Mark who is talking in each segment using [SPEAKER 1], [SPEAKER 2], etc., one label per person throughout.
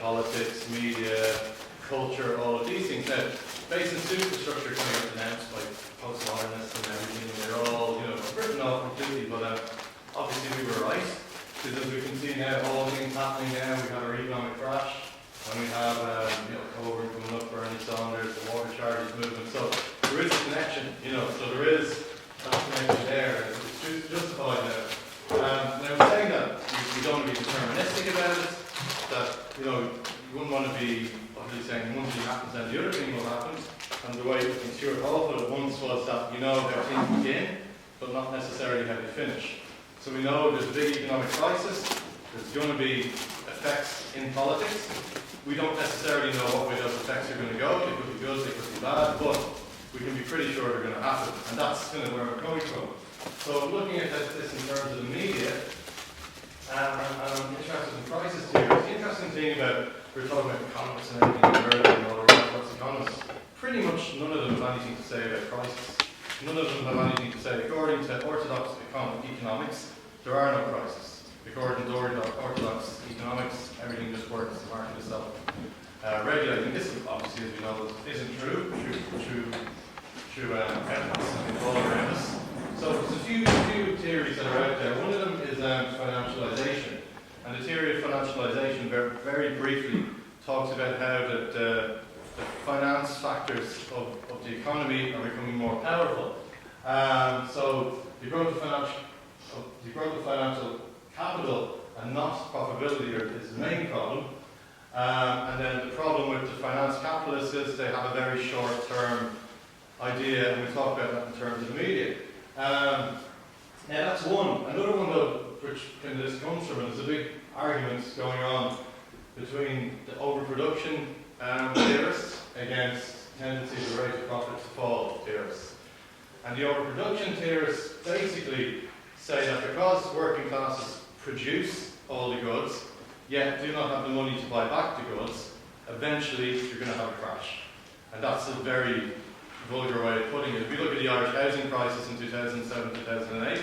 [SPEAKER 1] politics, media, culture, all of these things. Now, basic superstructure kind of announced by postmodernists and everything, and they're all, written off completely, but obviously we were right, because as we can see now, all things happening now, we have our economic crash, and we have, Galvin coming up, Bernie Sanders, the water charges movement, so there is a connection, so there is that connection there, it's justified now. Now, I'm saying that we don't want to be deterministic about it, that, you wouldn't want to be, saying one thing happens and the other thing will happen, and the way Stuart Hall put it once was that how things begin, but not necessarily how they finish. So we know there's a big economic crisis, there's going to be effects in politics. We don't necessarily know what way those effects are going to go. They could be good, they could be bad, but we can be pretty sure they're going to happen, and that's kind of where we're coming from. So looking at this in terms of the media, and I'm interested in crisis theory. The interesting thing about, we're talking about economists and everything, and all the what's economists, pretty much none of them have anything to say about crisis. None of them have anything to say. According to orthodox economics, there are no crises. According to orthodox economics, everything just works, the market is self-regulating. This, obviously, as we know, isn't true evidence and all around us. So there's a few theories that are out there. One of them is financialization. And the theory of financialization, very briefly, talks about how the finance factors of the economy are becoming more powerful. So the growth of financial capital and not profitability is the main problem. And then the problem with the finance capitalists is they have a very short-term idea, and we talk about that in terms of the media. Now that's one. Another one, though, which this comes from, and there's a big argument going on between the overproduction theorists against tendency of the rate of profit to fall theorists. And the overproduction theorists basically say that because working classes produce all the goods, yet do not have the money to buy back the goods, eventually you're going to have a crash. And that's a very vulgar way of putting it. If we look at the Irish housing crisis in 2007-2008,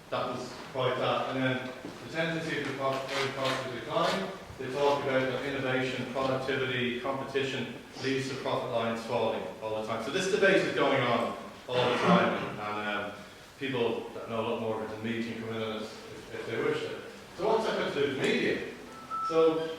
[SPEAKER 1] that was quite that. And then the tendency of the cost to decline, they talk about that innovation, productivity, competition leads to profit lines falling all the time. So this debate is going on all the time, and people that know a lot more of it than me can come in on it if they wish to. So what's that got to do with media? So,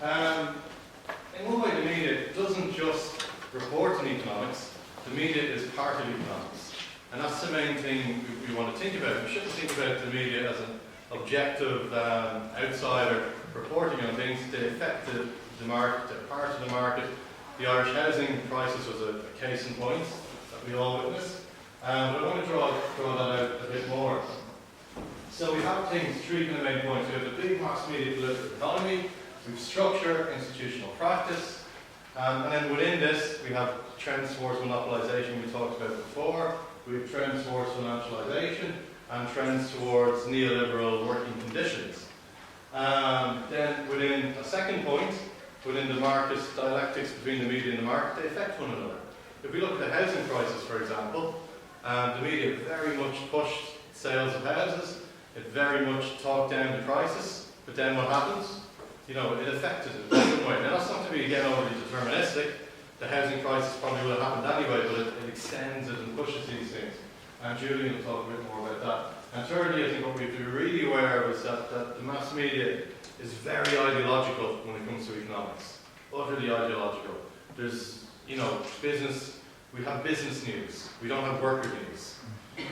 [SPEAKER 1] in one way, the media doesn't just report on economics. The media is part of economics. And that's the main thing we want to think about. We shouldn't think about the media as an objective outsider reporting on things. They affect the market, they're part of the market. The Irish housing crisis was a case in point that we all witnessed. But I want to draw that out a bit more. So we have three kind of main points. We have the big mass media political economy, we have structure, institutional practice, and then within this we have trends towards monopolization we talked about before, we have trends towards financialization, and trends towards neoliberal working conditions. Then within a second point, within the market dialectics between the media and the market, they affect one another. If we look at the housing crisis, for example, the media very much pushed sales of houses. It very much talked down the crisis, but then what happens? It affected it in some way. Now that's not to be, again, overly deterministic. The housing crisis probably would have happened anyway, but it extends it and pushes these things. And Julian will talk a bit more about that. And thirdly, I think what we have to be really aware of is that the mass media is very ideological when it comes to economics. Utterly ideological. There's, business, we have business news. We don't have worker news.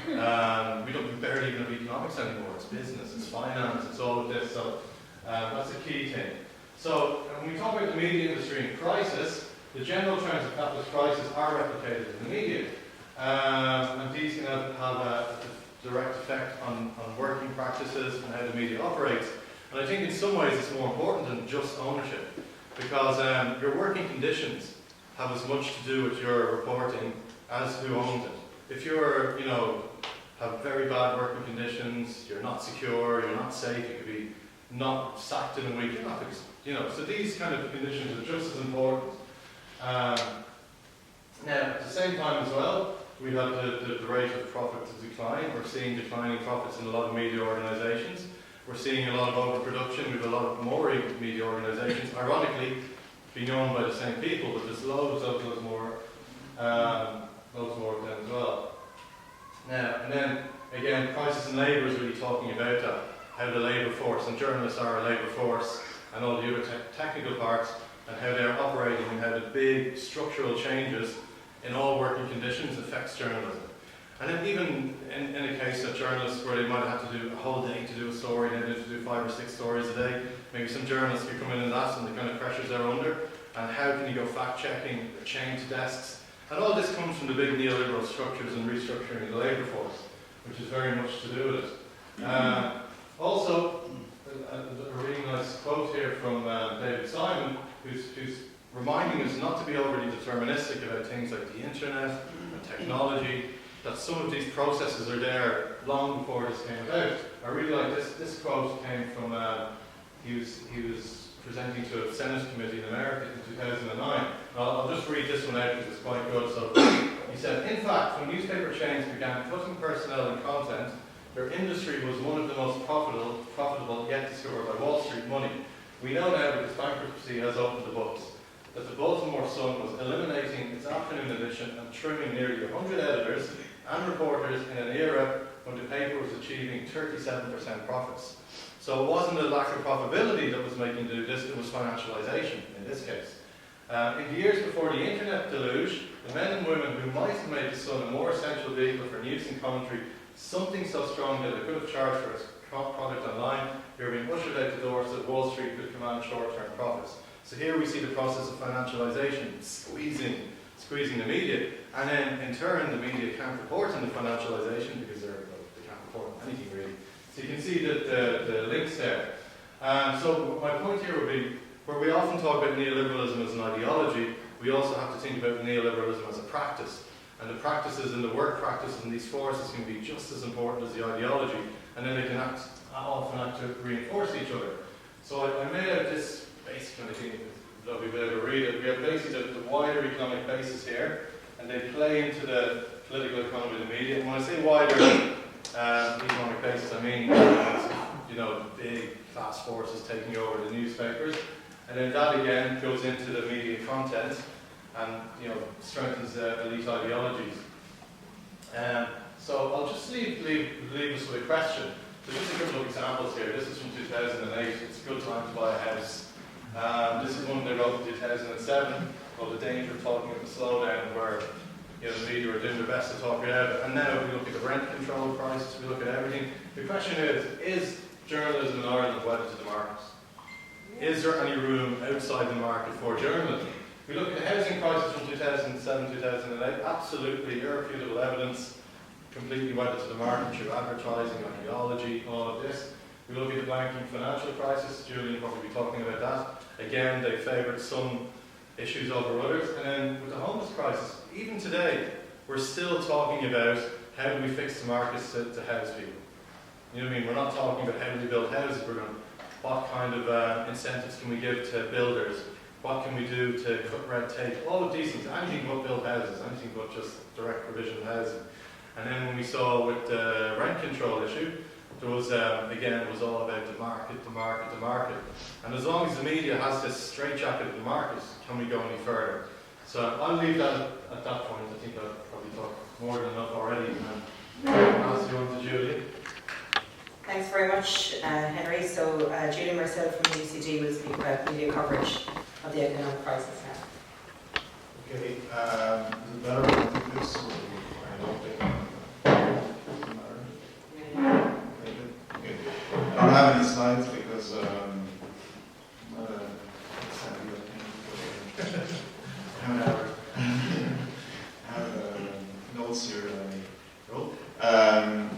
[SPEAKER 1] We barely even have economics anymore. It's business, it's finance, it's all of this. So that's a key thing. So when we talk about the media industry in crisis, the general trends of capitalist crisis are replicated in the media. And these can have a direct effect on working practices and how the media operates. And I think in some ways it's more important than just ownership. Because your working conditions have as much to do with your reporting as who owns it. If you're, have very bad working conditions, you're not secure, you're not safe, you could be not sacked in a week, you're not, so these kind of conditions are just as important. Now, at the same time as well, we have the rate of profit to decline. We're seeing declining profits in a lot of media organisations. we're seeing a lot of overproduction. We have a lot of more media organisations, ironically, being owned by the same people, but there's loads more of them as well. Now, and then again, crisis in labour is really talking about that, how the labour force, and journalists are a labour force, and all the other technical parts, and how they're operating, and how the big structural changes in all working conditions affects journalism. And then even in a case of journalists where they might have to do a whole day to do a story, they have to do 5 or 6 stories a day, maybe some journalists could come in and that, and the kind of pressures they're under, and how can you go fact-checking, chained to desks, and all this comes from the big neoliberal structures and restructuring of the labour force, which is very much to do with it. Also, a really nice quote here from David Simon, who's reminding us not to be overly deterministic about things like the internet and technology, that some of these processes are there long before this came about. I really like this quote came from, he was presenting to a Senate committee in America in 2009. I'll just read this one out because it's quite good. So he said, in fact, when newspaper chains began cutting personnel and content, their industry was one of the most profitable yet discovered by Wall Street money. We know now because bankruptcy has opened the books that the Baltimore Sun was eliminating its afternoon edition and trimming nearly 100 editors and reporters in an era when the paper was achieving 37% profits. So it wasn't a lack of profitability that was making do this, it was financialization in this case. In the years before the internet deluge, the men and women who might have made the Sun a more essential vehicle for news and commentary, something so strong that it could have charged for its product online, were being ushered out the door so that Wall Street could command short-term profits. So here we see the process of financialization, squeezing the media, and then in turn the media can't report on the financialization because they can't report on anything really. So you can see that the links there. So my point here would be, where we often talk about neoliberalism as an ideology, we also have to think about neoliberalism as a practice. And the practices and the work practices and these forces can be just as important as the ideology, and then they can often act to reinforce each other. So I made out this basic kind of thing, that'll be a bit of a read it. We have basically the wider economic basis here, and they play into the political economy of the media. And when I say wider economic basis, I mean, big class forces taking over the newspapers. And then that again goes into the media content and strengthens elite ideologies. So I'll just leave us with a question. So just a couple of examples here. This is from 2008. It's a good time to buy a house. This is one they wrote in 2007 called The Danger of Talking of the Slowdown, where the media are doing their best to talk it out. And now we look at the rent control crisis, we look at everything. The question is journalism in Ireland wedded to the market? Is there any room outside the market for journalism? We look at the housing crisis from 2007, 2008, absolutely irrefutable evidence, completely wedded to the market through advertising, ideology, all of this. We look at the banking financial crisis, Julian will probably be talking about that. Again, they favoured some issues over others. And then with the homeless crisis, even today, we're still talking about how do we fix the markets to house people. You know what I mean? We're not talking about how do we build houses, we're going, what kind of incentives can we give to builders? What can we do to cut red tape? All of these things, anything but build houses, anything but just direct provision of housing. And then when we saw with the rent control issue, there was, again, it was all about the market. And as long as the media has this straitjacket of the market, can we go any further? So I'll leave that at that point. I think I've probably talked more than enough already. And I'll pass you on to Julian.
[SPEAKER 2] Thanks very much, Henry. So Julian Mercille from the UCD will speak about media coverage of the economic crisis now.
[SPEAKER 3] Okay, is it better if I take this? Or I don't think okay. I don't have any slides because I'm not a savvy I have notes here that I wrote.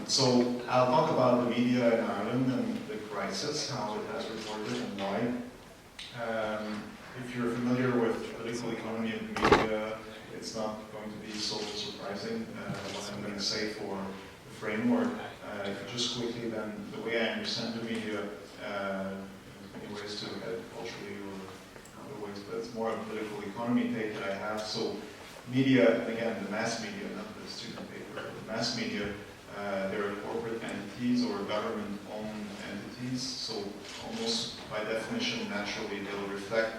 [SPEAKER 3] So I'll talk about the media in Ireland and the crisis, how it has reported and why. If you're familiar with political economy and media, it's not going to be so surprising what I'm going to say for the framework. If you just quickly then, the way I understand the media, many ways to look at it culturally or other ways, but it's more a political economy take that I have. So media, again, the mass media, not the student paper, the mass media they're corporate entities or government-owned entities, so almost by definition, naturally, they'll reflect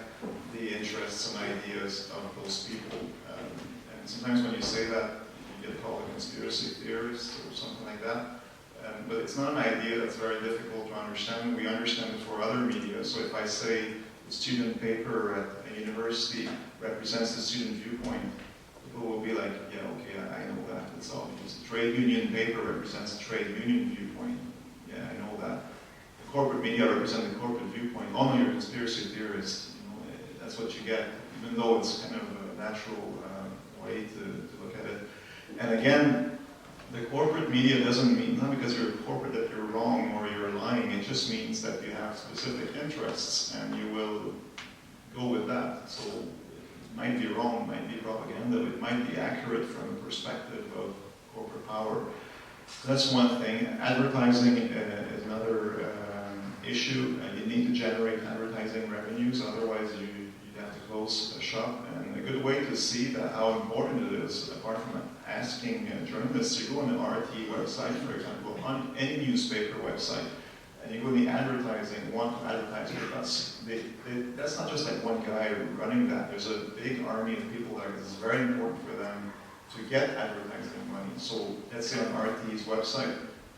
[SPEAKER 3] the interests and ideas of those people. And sometimes when you say that, you get called a conspiracy theorist or something like that. But it's not an idea that's very difficult to understand. We understand it for other media. So if I say the student paper at a university represents the student viewpoint, people will be like, yeah, okay, I know that, it's obvious. The trade union paper represents the trade union viewpoint. Yeah, I know that. The corporate media represent the corporate viewpoint. Oh no, you're a conspiracy theorist. You know, that's what you get, even though it's kind of a natural way to look at it. And again, the corporate media doesn't mean, not because you're corporate that you're wrong or you're lying, it just means that you have specific interests and you will go with that. So it might be wrong, it might be propaganda, it might be accurate from the perspective of corporate power. That's one thing. Advertising is another issue. You need to generate advertising revenues, otherwise you'd have to close a shop. And a good way to see that how important it is, apart from asking journalists, you go on the RT website, for example, on any newspaper website, and you go to the advertising, want to advertise with us. That's not just like one guy running that. There's a big army of people that it's very important for them to get advertising money. So let's say on RT's website,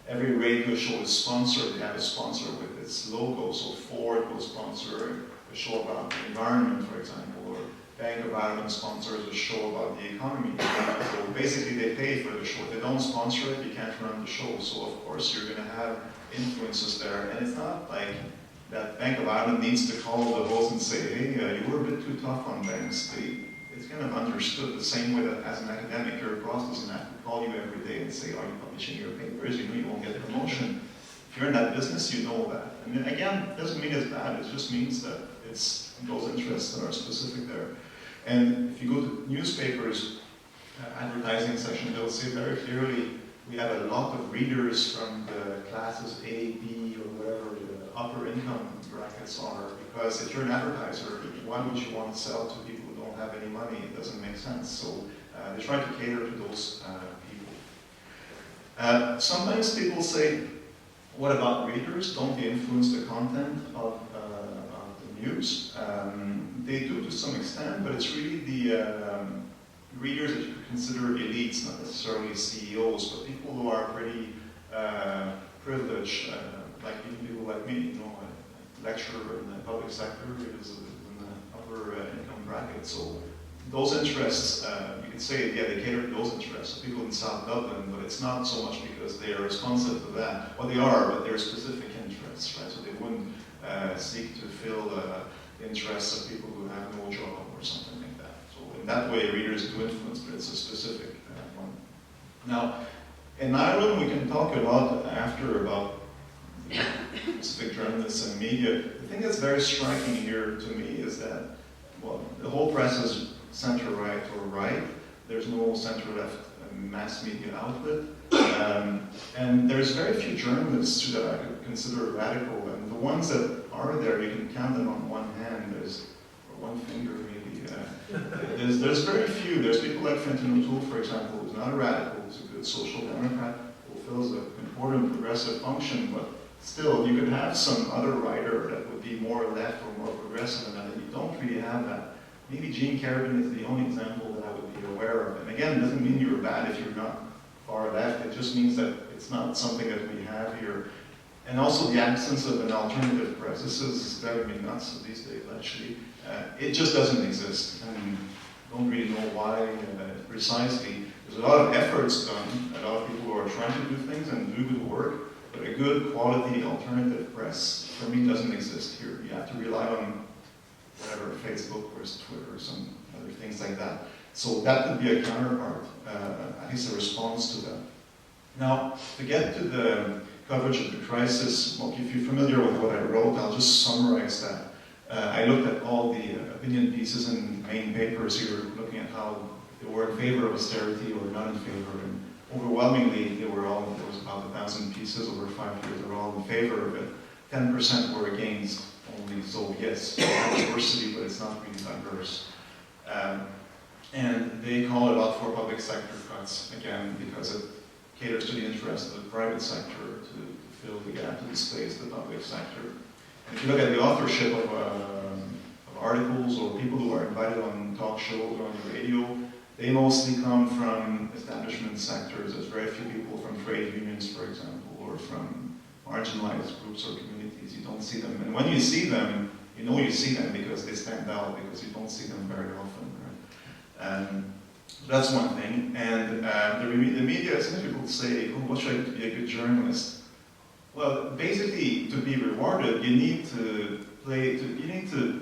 [SPEAKER 3] every radio show is sponsored. They have a sponsor with its logo. So Ford will sponsor a show about the environment, for example, or Bank of Ireland sponsors a show about the economy. So basically they pay for the show. If they don't sponsor it, you can't run the show. So of course you're going to have influences there. And it's not like that Bank of Ireland needs to call the host and say, hey, you were a bit too tough on banks. It's kind of understood the same way that as an academic, your boss doesn't have to call you every day and say, are you publishing your papers? You know you won't get a promotion. If you're in that business, you know that. And then, again, it doesn't mean it's bad. It just means that it's those interests that are specific there. And if you go to newspapers, advertising section, they'll say very clearly, we have a lot of readers from the classes A, B, or whatever the upper income brackets are, because if you're an advertiser, why would you want to sell to people who don't have any money? It doesn't make sense. So they try to cater to those people. Sometimes people say, what about readers? Don't they influence the content of the news? They do to some extent, but it's really the readers that you consider elites, not necessarily CEOs, but people who are pretty privileged, like even people like me, you know, a lecturer in the public sector is in the upper income bracket. So those interests, you could say, yeah, they cater to those interests. So people in South Dublin, but it's not so much because they are responsive to that. Well, they are, but they're specific interests, right? So they wouldn't seek to fill the interests of people who have no job or something like that. So in that way, readers do influence, but it's a specific one. Now, in Ireland, we can talk a lot after about specific journalists and media. The thing that's very striking here to me is that, well, the whole press is center-right or right. There's no center-left mass media outlet. And there's very few journalists that I could consider radical. And the ones that are there, you can count them on one hand. There's, or one finger maybe. There's very few. There's people like Fintan O'Toole, for example, who's not a radical, who's a good social democrat, fulfills an important progressive function, but still, you could have some other writer that would be more left or more progressive than that, and you don't really have that. Maybe Jean Kerrigan is the only example that I would be aware of. And again, it doesn't mean you're bad if you're not far left. It just means that it's not something that we have here. And also the absence of an alternative press. This is driving me nuts these days, actually. It just doesn't exist. And don't really know why precisely. There's a lot of efforts done. A lot of people who are trying to do things and do good work. But a good quality alternative press, for me, doesn't exist here. You have to rely on whatever, Facebook or Twitter or some other things like that. So that could be a counterpart, at least a response to that. Now, to get to the coverage of the crisis, well, if you're familiar with what I wrote, I'll just summarize that. I looked at all the opinion pieces in main papers here, looking at how they were in favor of austerity or not in favor. And overwhelmingly, there was about 1,000 pieces over 5 years, they were all in favor of it. 10% were against only, so yes, diversity, but it's not really diverse. And they call it out for public sector cuts, again, because it caters to the interests of the private sector to fill the gap to displace the public sector. And if you look at the authorship of articles or people who are invited on talk shows or on the radio, they mostly come from establishment sectors. There's very few people from trade unions, for example, or from marginalized groups or communities. You don't see them. And when you see them, you know you see them because they stand out, because you don't see them very often. Right? That's one thing. And the media, it's difficult to say, oh, what should I do to be a good journalist? Well, basically, to be rewarded, you need to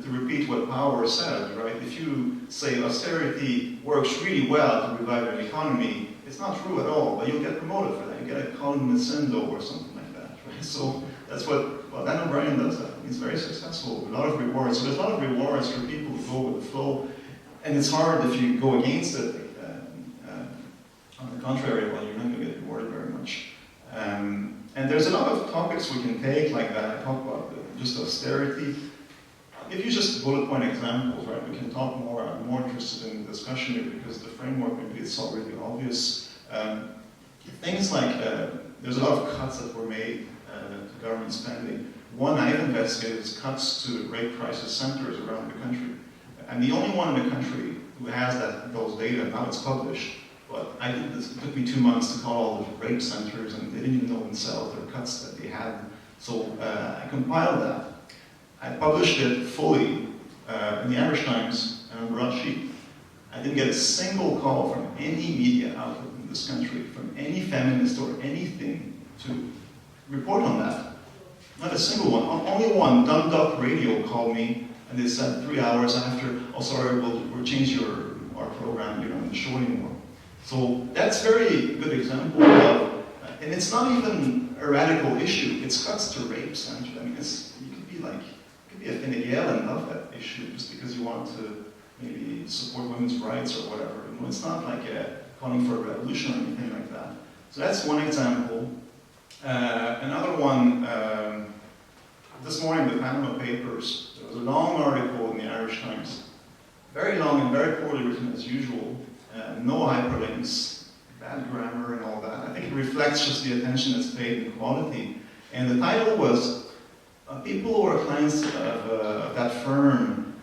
[SPEAKER 3] repeat what power says, right? If you say austerity works really well to revive an economy, it's not true at all, but you'll get promoted for that. You get a column in Sindo or something like that, right? So that's what, well, Dan O'Brien does that. He's very successful, a lot of rewards. So there's a lot of rewards for people who go with the flow, and it's hard if you go against it. On the contrary, well, you're not going to get rewarded very much. And there's a lot of topics we can take like that. I talk about just austerity. I'll give you just bullet point examples, right? We can talk more. I'm more interested in the discussion here because the framework, maybe it's already obvious. Things like, there's a lot of cuts that were made to government spending. One I've investigated is cuts to rape crisis centers around the country. I'm the only one in the country who has those data. Now it's published. But I did this, it took me 2 months to call all the rape centers, and they didn't even know themselves their cuts that they had. So I compiled that. I published it fully in the Irish Times and on broadsheet. I didn't get a single call from any media outlet in this country, from any feminist or anything, to report on that. Not a single one. Only one, Dumb Duck Radio, called me, and they said 3 hours after, oh sorry, we'll change our program, you're not on the show anymore. So that's a very good example of, and it's not even a radical issue. It's cuts to rape centers. I mean, you could be a Fine Gael and love that issue just because you want to maybe support women's rights or whatever. You know, it's not like calling for a revolution or anything like that. So that's one example. Another one, this morning the Panama Papers, there was a long article in the Irish Times, very long and very poorly written as usual. No hyperlinks, bad grammar and all that. I think it reflects just the attention that's paid in quality. And the title was, people who are clients of that firm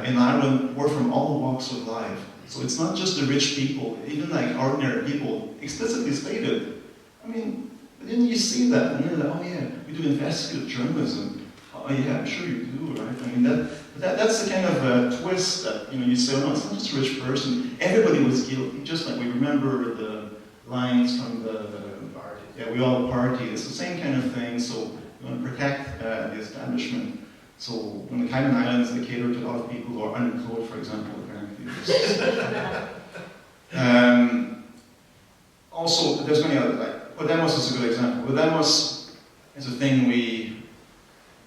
[SPEAKER 3] in Ireland were from all walks of life. So it's not just the rich people, even like ordinary people, explicitly stated. I mean, didn't you see that? And you're like, oh yeah, we do investigative journalism. Oh yeah, I'm sure you do, right? I mean, that's the kind of twist that, you say, oh no, it's not just a rich person. Everybody was guilty, just like we remember the lines from the party. Yeah, we all party. It's the same kind of thing. So we want to protect the establishment. So when the Cayman Islands, they cater to a lot of people who are unemployed, for example, apparently. Also, there's many other, like, Podemos is a good example. Podemos is a thing we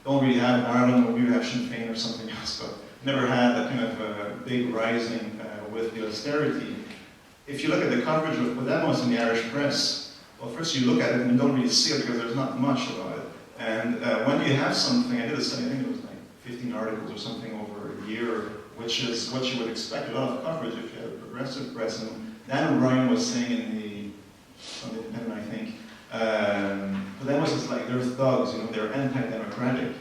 [SPEAKER 3] don't really have in Ireland, or we have Sinn Féin or something else, but never had that kind of big rising with the austerity. If you look at the coverage of Podemos in the Irish press, well, first you look at it and you don't really see it because there's not much about it. And when you have something, I did a study, I think it was like 15 articles or something over a year, which is what you would expect, a lot of coverage if you had a progressive press. And Dan O'Brien was saying in the Independent, I think, Podemos is like, they're thugs, they're anti-democratic.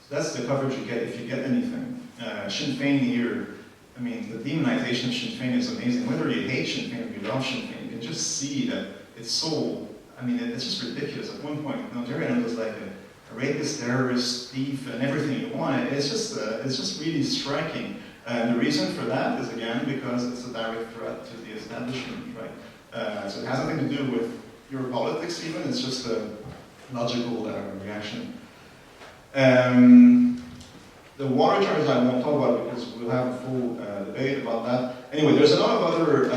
[SPEAKER 3] So that's the coverage you get if you get anything. Sinn Féin here, I mean, the demonization of Sinn Féin is amazing. Whether you hate Sinn Féin or you love Sinn Féin, you can just see that it's so, I mean, it's just ridiculous. At one point, Jerry was like a rapist, terrorist, thief, and everything you want. It's just really striking. And the reason for that is, again, because it's a direct threat to the establishment, right? So it has nothing to do with your politics even, it's just a logical reaction. The water charges I won't talk about because we'll have a full debate about that. Anyway, there's a lot of other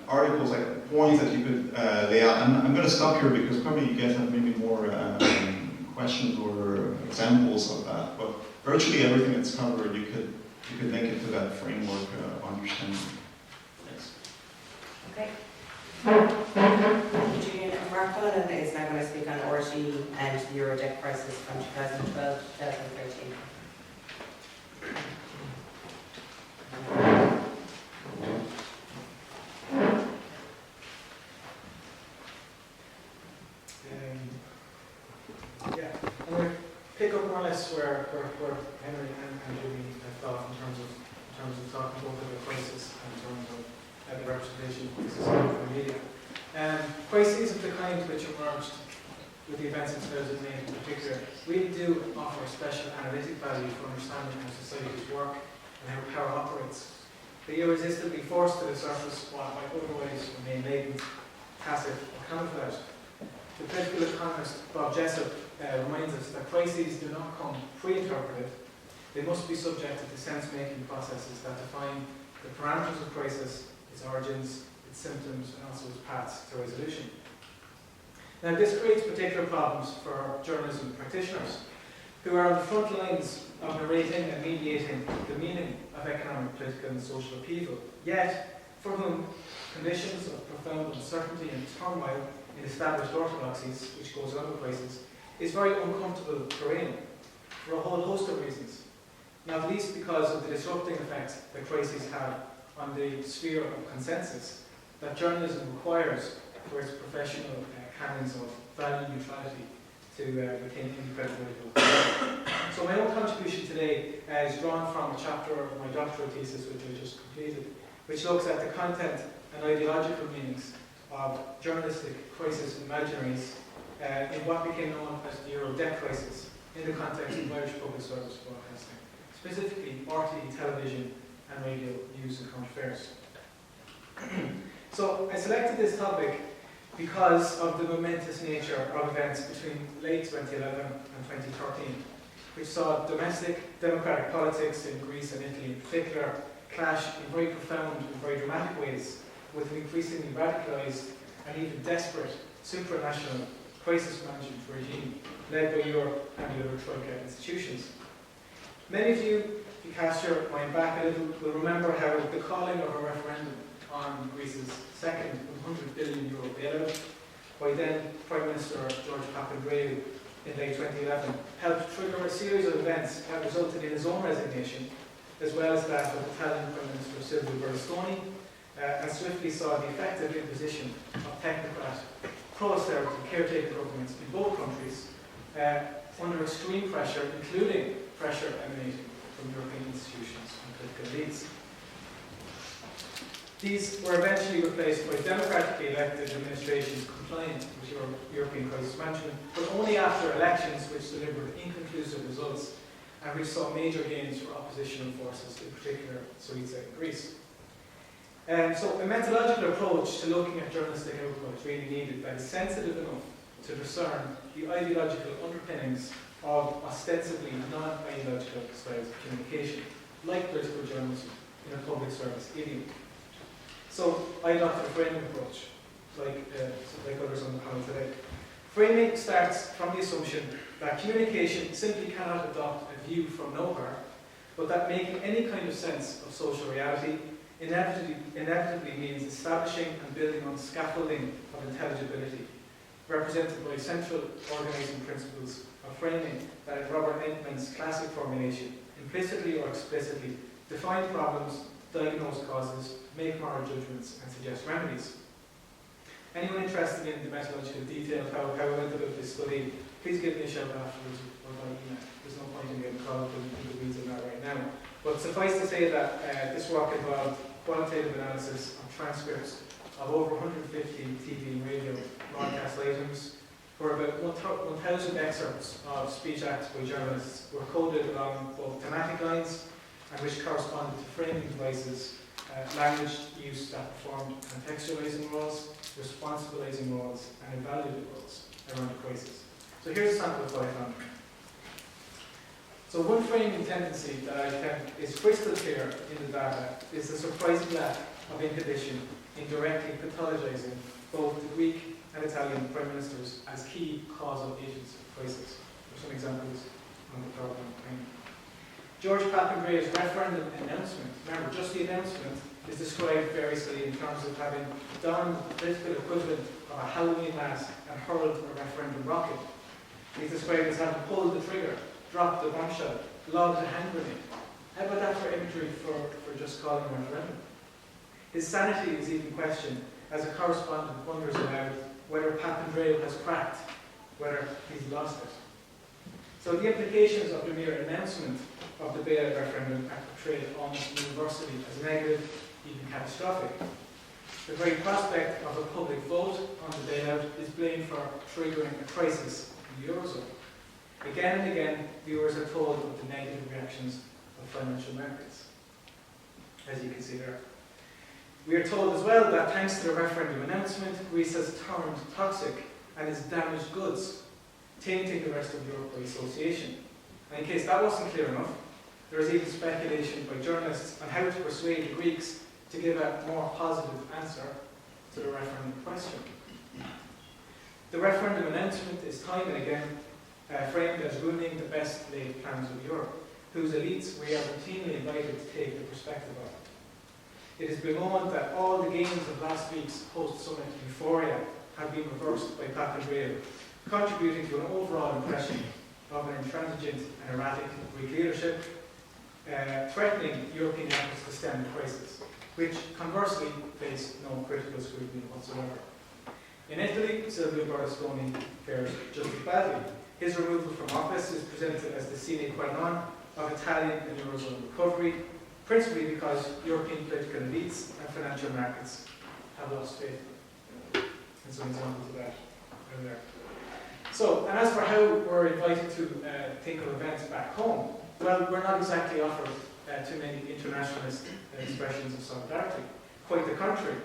[SPEAKER 3] articles, like points that you could lay out. I'm going to stop here because probably you guys have maybe more questions or examples of that. But virtually everything that's covered, you could link it to that framework of understanding. Thanks.
[SPEAKER 2] Okay. Thank you, Julian. Mark Cullinan is now going to speak on Audrey and the Euro debt crisis from 2012 to 2013.
[SPEAKER 4] pick up more or less where Henry and Julian left off in terms of talking both about the crisis and in terms of the representation of the society for media. Crises of the kind which emerged with the events in 2008 in particular really do offer special analytic value for understanding how societies work and how power operates. They irresistibly force to the surface what might otherwise remain latent, tacit, or camouflaged. The political economist Bob Jessup reminds us that crises do not come pre-interpreted. They must be subjected to sense-making processes that define the parameters of crisis, its origins, its symptoms, and also its paths to resolution. Now, this creates particular problems for journalism practitioners who are on the front lines of narrating and mediating the meaning of economic, political, and social upheaval, yet for whom conditions of profound uncertainty and turmoil in established orthodoxies, which goes on with crisis, is very uncomfortable terrain for a whole host of reasons, not least because of the disrupting effects that crises have on the sphere of consensus that journalism requires for its professional canons of value neutrality to retain any credibility. So my own contribution today is drawn from a chapter of my doctoral thesis, which I just completed, which looks at the content and ideological meanings of journalistic crisis imaginaries in what became known as the Euro-debt crisis in the context of Irish public service broadcasting, specifically RTE television and radio news and current affairs. So I selected this topic because of the momentous nature of events between late 2011 and 2013, which saw domestic democratic politics in Greece and Italy in particular clash in very profound and very dramatic ways with an increasingly radicalised and even desperate supranational crisis management regime led by Europe and the other Troika institutions. Many of you, if you cast your mind back a little, will remember how the calling of a referendum on Greece's second €100 billion bailout by then Prime Minister George Papandreou in late 2011 helped trigger a series of events that resulted in his own resignation, as well as that of Italian Prime Minister Silvio Berlusconi, and swiftly saw the effective imposition of technocrat, pro-austerity caretaker governments in both countries under extreme pressure, including pressure emanating from European institutions and political elites. These were eventually replaced by democratically elected administrations compliant with European crisis management, but only after elections which delivered inconclusive results and which saw major gains for oppositional forces, in particular Syriza and Greece. So a methodological approach to looking at journalistic output is really needed that is sensitive enough to discern the ideological underpinnings of ostensibly non-ideological styles of communication, like political journalism in a public service idiom. So I adopted a framing approach, like others on the panel today. Framing starts from the assumption that communication simply cannot adopt a view from nowhere, but that making any kind of sense of social reality inevitably means establishing and building on scaffolding of intelligibility, represented by central organizing principles of framing that, in Robert Entman's classic formulation, implicitly or explicitly define problems, diagnose causes, make moral judgments, and suggest remedies. Anyone interested in the methodological detail of how I went about this study, please give me a shout afterwards or by email. There's no point in getting caught up in the weeds on that right now. But suffice to say that this work involved qualitative analysis of transcripts of over 150 TV and radio broadcast items, where about 1,000 excerpts of speech acts by journalists were coded along both thematic lines and which corresponded to framing devices, language use that performed contextualizing roles, responsibilizing roles, and evaluative roles around the crisis. So here's a sample of what I found. So one framing tendency that I think is crystal clear in the data is the surprising lack of inhibition in directly pathologizing both the Greek and Italian prime ministers as key causal agents of crisis. There are some examples on the PowerPoint behind me. George Papandreou's referendum announcement, remember, just the announcement, is described variously in terms of having donned the political equivalent of a Halloween mask and hurled a referendum rocket. He's described as having pulled the trigger, dropped the bombshell, lobbed a hand grenade. How about that for imagery for just calling a referendum? His sanity is even questioned as a correspondent wonders aloud whether Papandreou has cracked, whether he's lost it. So the implications of the mere announcement of the bailout referendum are portrayed almost universally as negative, even catastrophic. The very prospect of a public vote on the bailout is blamed for triggering a crisis in the Eurozone. Again and again, viewers are told of the negative reactions of financial markets, as you can see there. We are told as well that thanks to the referendum announcement, Greece has turned toxic and is damaged goods, tainting the rest of Europe by association. And in case that wasn't clear enough, there is even speculation by journalists on how to persuade the Greeks to give a more positive answer to the referendum question. The referendum announcement is time and again framed as ruining the best laid plans of Europe, whose elites we are routinely invited to take the perspective of. It is bemoaned that all the gains of last week's post-summit euphoria have been reversed by Papandreou, contributing to an overall impression of an intransigent and erratic Greek leadership, threatening European efforts to stem the crisis, which conversely face no critical scrutiny whatsoever. In Italy, Silvio Berlusconi fares just as badly. His removal from office is presented as the sine qua non of Italian and Eurozone recovery, principally because European political elites and financial markets have lost faith. And some examples of that are there. So, and as for how we're invited to think of events back home, well, we're not exactly offered too many internationalist expressions of solidarity. Quite the contrary.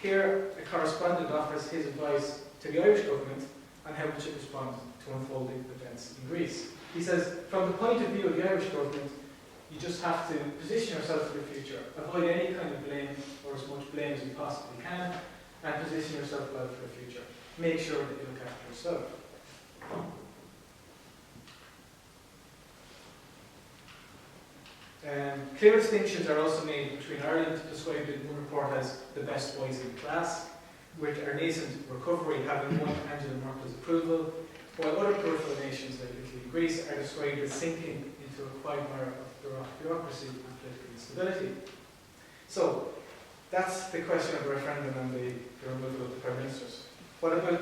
[SPEAKER 4] Here, a correspondent offers his advice to the Irish government on how it should respond to unfolding events in Greece. He says, from the point of view of the Irish government, you just have to position yourself for the future, avoid any kind of blame, or as much blame as you possibly can, and position yourself well for the future. Make sure that you look after yourself. Clear distinctions are also made between Ireland, described in one report as the best boys in class, with our nascent recovery having won Angela Merkel's approval, while other peripheral nations like Italy and Greece are described as sinking into a quagmire of bureaucracy and political instability. So, that's the question of the referendum and the removal of the Prime Ministers. What about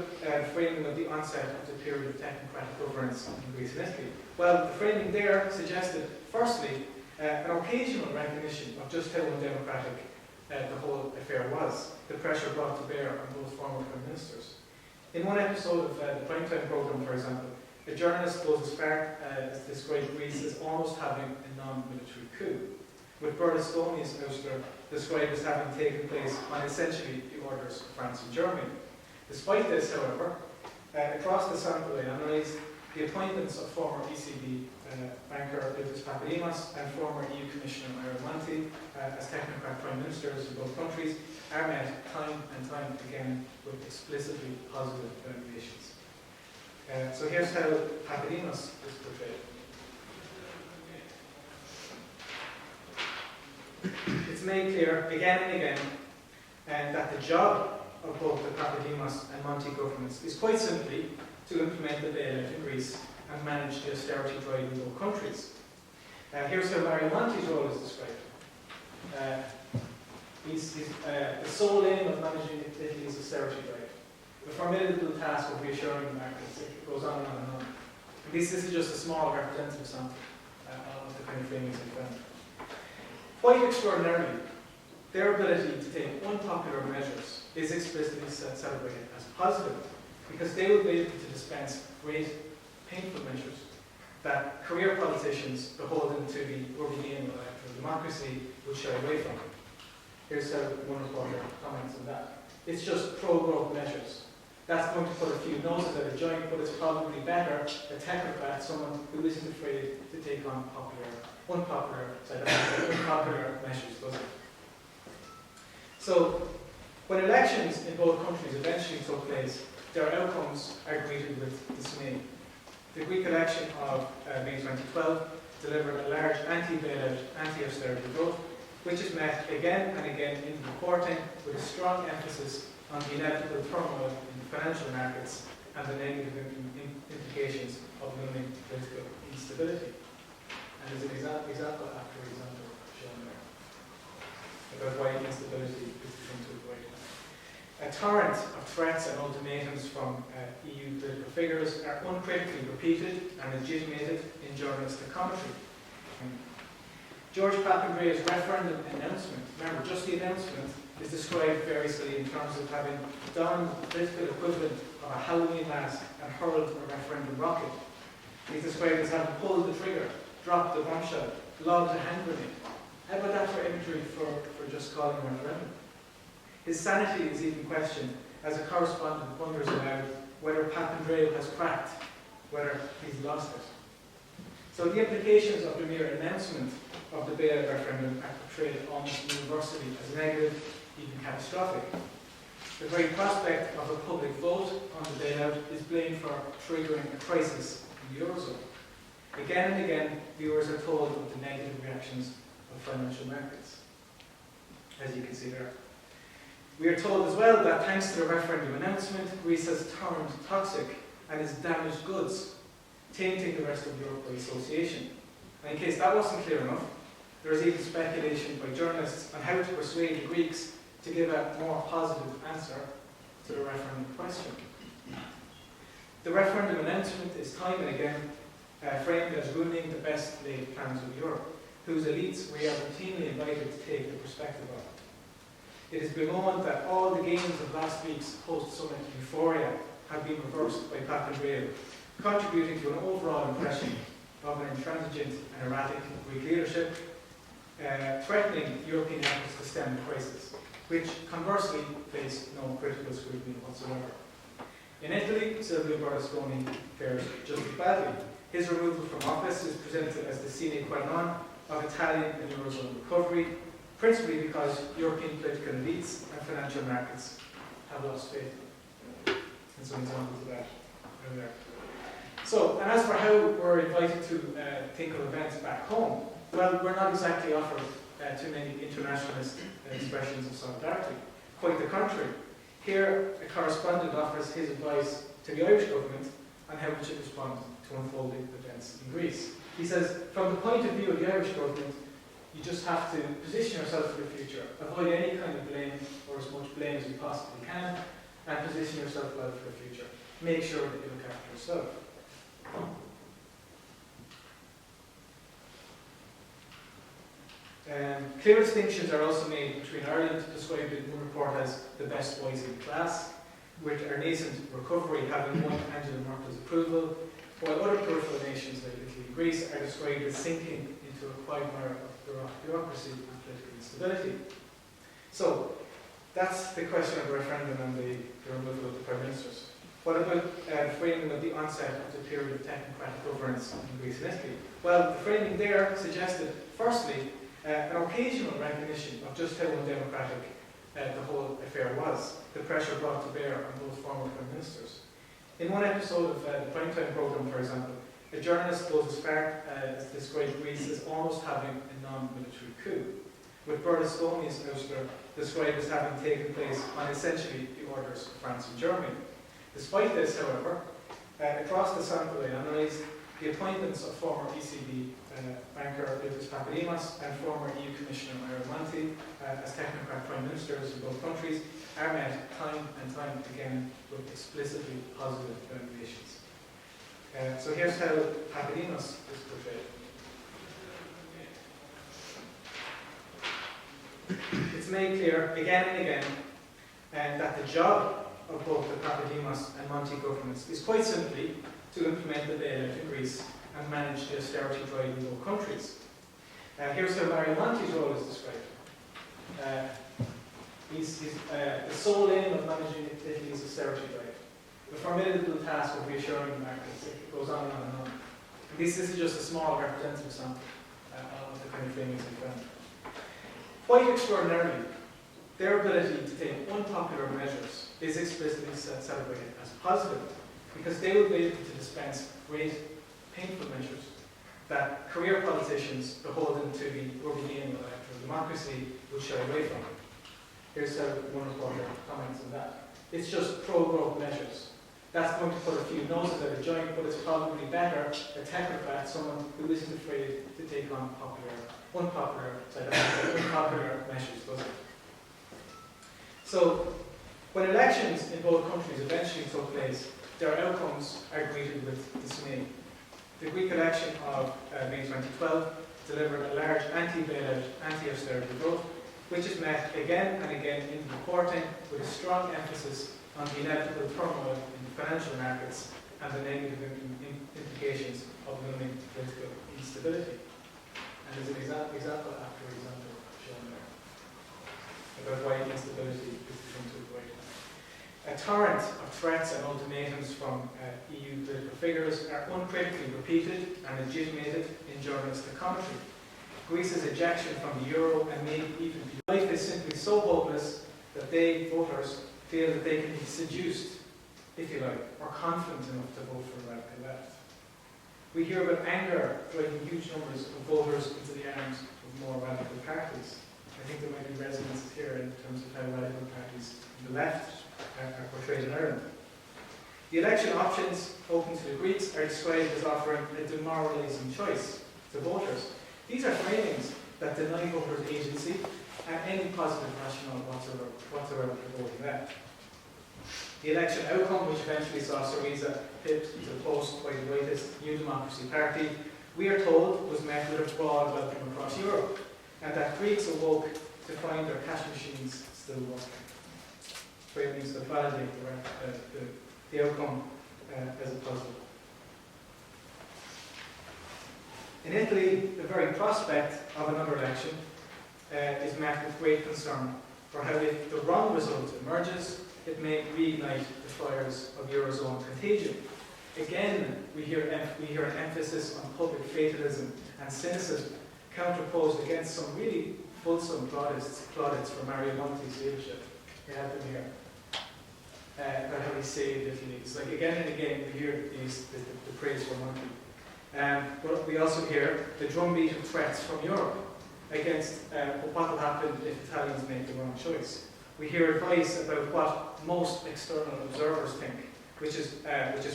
[SPEAKER 4] framing of the onset of the period of technocratic governance in Greece and Italy? Well, the framing there suggested, firstly, an occasional recognition of just how undemocratic the whole affair was, the pressure brought to bear on both former Prime Ministers. In one episode of the Primetime programme, for example, a journalist goes as far as to describe Greece as almost having a non-military coup, with Berlusconi's ouster described as having taken place on essentially the orders of France and Germany. Despite this, however, across the sample they analysed, the appointments of former ECB banker Litis Papadimos and former EU Commissioner Mario Monti as technocrat prime ministers in both countries are met time and time again with explicitly positive evaluations. So here's how Papadimos is portrayed. It's made clear again and again that the job of both the Papadimos and Monti governments is quite simply to implement the bailout in Greece and manage the austerity drive in both countries. Here's how Mario Monti's role is described. The sole aim of managing Italy's austerity drive. The formidable task of reassuring the markets. It goes on and on and on. This is just a small representative sample of the kind of framings we found. Quite extraordinarily, their ability to take unpopular measures is explicitly celebrated as positive, because they will be able to dispense great, painful measures that career politicians beholden to the rubbing in of electoral democracy would shy away from. Here's how one reporter comments on that. It's just pro-growth measures. That's going to put a few noses at a joint, but it's probably better a technocrat, someone who isn't afraid to take on unpopular measures, does it? So, when elections in both countries eventually took place, their outcomes are greeted with dismay. The Greek election of May 2012 delivered a large anti-bailout, anti-austerity vote, which is met again and again in the reporting with a strong emphasis on the inevitable turmoil in the financial markets and the negative implications of looming political instability. And there's an example after example shown there about why instability is the thing to avoid. A torrent of threats and ultimatums from EU political figures are uncritically repeated and legitimated in journalistic commentary. George Papandreou's referendum announcement, remember just the announcement, is described variously in terms of having donned the political equivalent of a Halloween mask and hurled a referendum rocket. He's described as having pulled the trigger, dropped the bombshell, lobbed a hand grenade. How about that for imagery for just calling a referendum? His sanity is even questioned as a correspondent wonders aloud whether Papandreou has cracked, whether he's lost it. So the implications of the mere announcement of the bailout referendum are portrayed almost universally as negative, even catastrophic. The very prospect of a public vote on the bailout is blamed for triggering a crisis in the Eurozone. Again and again, viewers are told of the negative reactions of financial markets, as you can see there. We are told as well that thanks to the referendum announcement, Greece has turned toxic and is damaged goods, tainting the rest of Europe by association. And in case that wasn't clear enough, there is even speculation by journalists on how to persuade the Greeks to give a more positive answer to the referendum question. The referendum announcement is time and again framed as ruining the best laid plans of Europe, whose elites we are routinely invited to take the perspective of. It is bemoaned that all the gains of last week's post-summit euphoria have been reversed by Papandreou, contributing to an overall impression of an intransigent and erratic Greek leadership, threatening European efforts to stem the crisis, which conversely face no critical scrutiny whatsoever. In Italy, Silvio Berlusconi fares just as badly. His removal from office is presented as the sine qua non of Italian and Eurozone recovery, principally because European political elites and financial markets have lost faith. And some examples of that are there. So, and as for how we're invited to think of events back home, well, we're not exactly offered too many internationalist expressions of solidarity. Quite the contrary. Here, a correspondent offers his advice to the Irish government on how it should respond to unfolding events in Greece. He says, from the point of view of the Irish government, you just have to position yourself for the future. Avoid any kind of blame, or as much blame as you possibly can, and position yourself well for the future. Make sure that you look after yourself. Clear distinctions are also made between Ireland, described in one report as the best boys in class, with our nascent recovery having won Angela Merkel's approval, while other peripheral nations like Italy and Greece are described as sinking into a quagmire of bureaucracy and political instability. So, that's the question of the referendum and the removal of the Prime Ministers. What about the framing of the onset of the period of technocratic governance in Greece and Italy? Well, the framing there suggested, firstly, an occasional recognition of just how undemocratic the whole affair was, the pressure brought to bear on those former Prime Ministers. In one episode of the Primetime programme, for example, a journalist goes as far as to describe Greece as almost having a non-military coup, with Berlusconi's ouster described as having taken place on essentially the orders of France and Germany. Despite this, however, across the sample I analysed, the appointments of former ECB banker Lucas Papademos and former EU Commissioner Mario Monti as technocrat prime ministers in both countries are met time and time again with explicitly positive evaluations. So here's how Papademos is portrayed. It's made clear again and again that the job of both the Papademos and Monti governments is quite simply to implement the bailout in Greece and manage the austerity drive in both countries. Here's how Mario Monti's role is described. He's the sole aim of managing Italy's austerity drive. The formidable task of reassuring the markets. It goes on and on and on. And this is just a small representative sample of the kind of framings we found. Quite extraordinarily, their ability to take unpopular measures is explicitly celebrated as positive, because they will be able to dispense great, painful measures that career politicians beholden to the Urbanian electoral democracy would shy away from. Here's one reporter comments on that. It's just pro-growth measures. That's going to put a few noses at a joint, but it's probably better a technocrat, someone who isn't afraid to take on unpopular measures, doesn't it? So, When elections in both countries eventually took place, their outcomes are greeted with dismay. The Greek election of May 2012 delivered a large anti-bailout, anti-austerity vote, which is met again and again in the reporting with a strong emphasis on the inevitable turmoil in the financial markets and the negative implications of looming political instability. And there's an example after example shown there about why instability is the thing to avoid. A torrent of threats and ultimatums from EU political figures are uncritically repeated and legitimated in journalistic commentary. Greece's ejection from the euro and maybe even life is simply so hopeless that they, voters, feel that they can be seduced, if you like, or confident enough to vote for the radical left. We hear about anger driving huge numbers of voters into the arms of more radical parties. I think there might be resonances here in terms of how radical parties on the left are portrayed in Ireland. The election options open to the Greeks are described as offering a demoralising choice to voters. These are framings that deny voters agency and any positive rationale whatsoever for voting left. The election outcome, which eventually saw Syriza pipped to the post by the rightist New Democracy Party, we are told was met with a broad welcome across Europe, and that Greeks awoke to find their cash machines still working. Framings that validate the outcome as a positive. In Italy, the very prospect of another election is met with great concern for how if the wrong result emerges, it may reignite the fires of Eurozone contagion. Again, we hear an emphasis on public fatalism and cynicism counterposed against some really fulsome plaudits for Mario Monti's leadership. We have them here. About how he saved Italy. It's like again and again we hear the praise for Monti. But we also hear the drumbeat of threats from Europe against what will happen if Italians make the wrong choice. We hear advice about what most external observers think, which is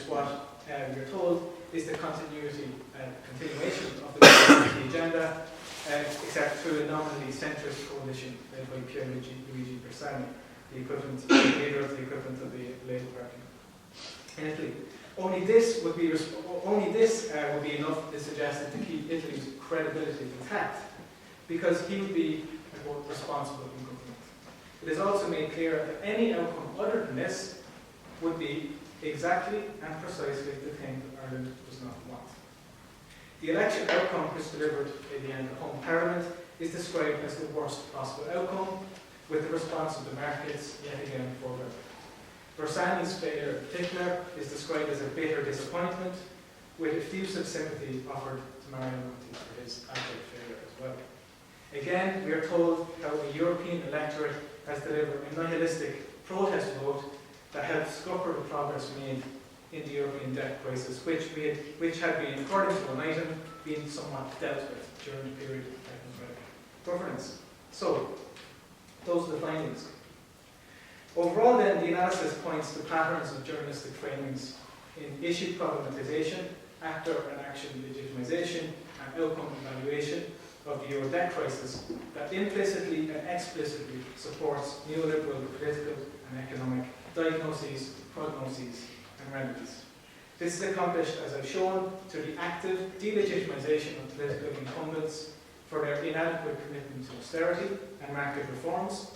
[SPEAKER 4] what we're told is the continuation of the agenda, except through a nominally centrist coalition led by Luigi Bersani, the leader of the equivalent of the Labour Party in Italy. Only this would be enough, is suggested, to keep Italy's credibility intact, because he would be responsible in government. It is also made clear that any outcome other than this would be exactly and precisely the thing that Ireland does not want. The election outcome, which delivered in the end a home parliament, is described as the worst possible outcome, with the response of the markets yet again foreground. Bersani's failure in particular is described as a bitter disappointment, with effusive sympathy offered to Mario Monti for his abject failure as well. Again, we are told how a European electorate has delivered a nihilistic protest vote that helped scupper the progress made in the European debt crisis, which had been, according to an item, been somewhat dealt with during the period of technocratic governance. So, those are the findings. Overall then, the analysis points to patterns of journalistic framings in issue problematization, actor and action legitimization, and outcome evaluation of the Euro debt crisis that implicitly and explicitly supports neoliberal political and economic diagnoses, prognoses, and remedies. This is accomplished, as I've shown, through the active delegitimization of political incumbents for their inadequate commitment to austerity and market reforms,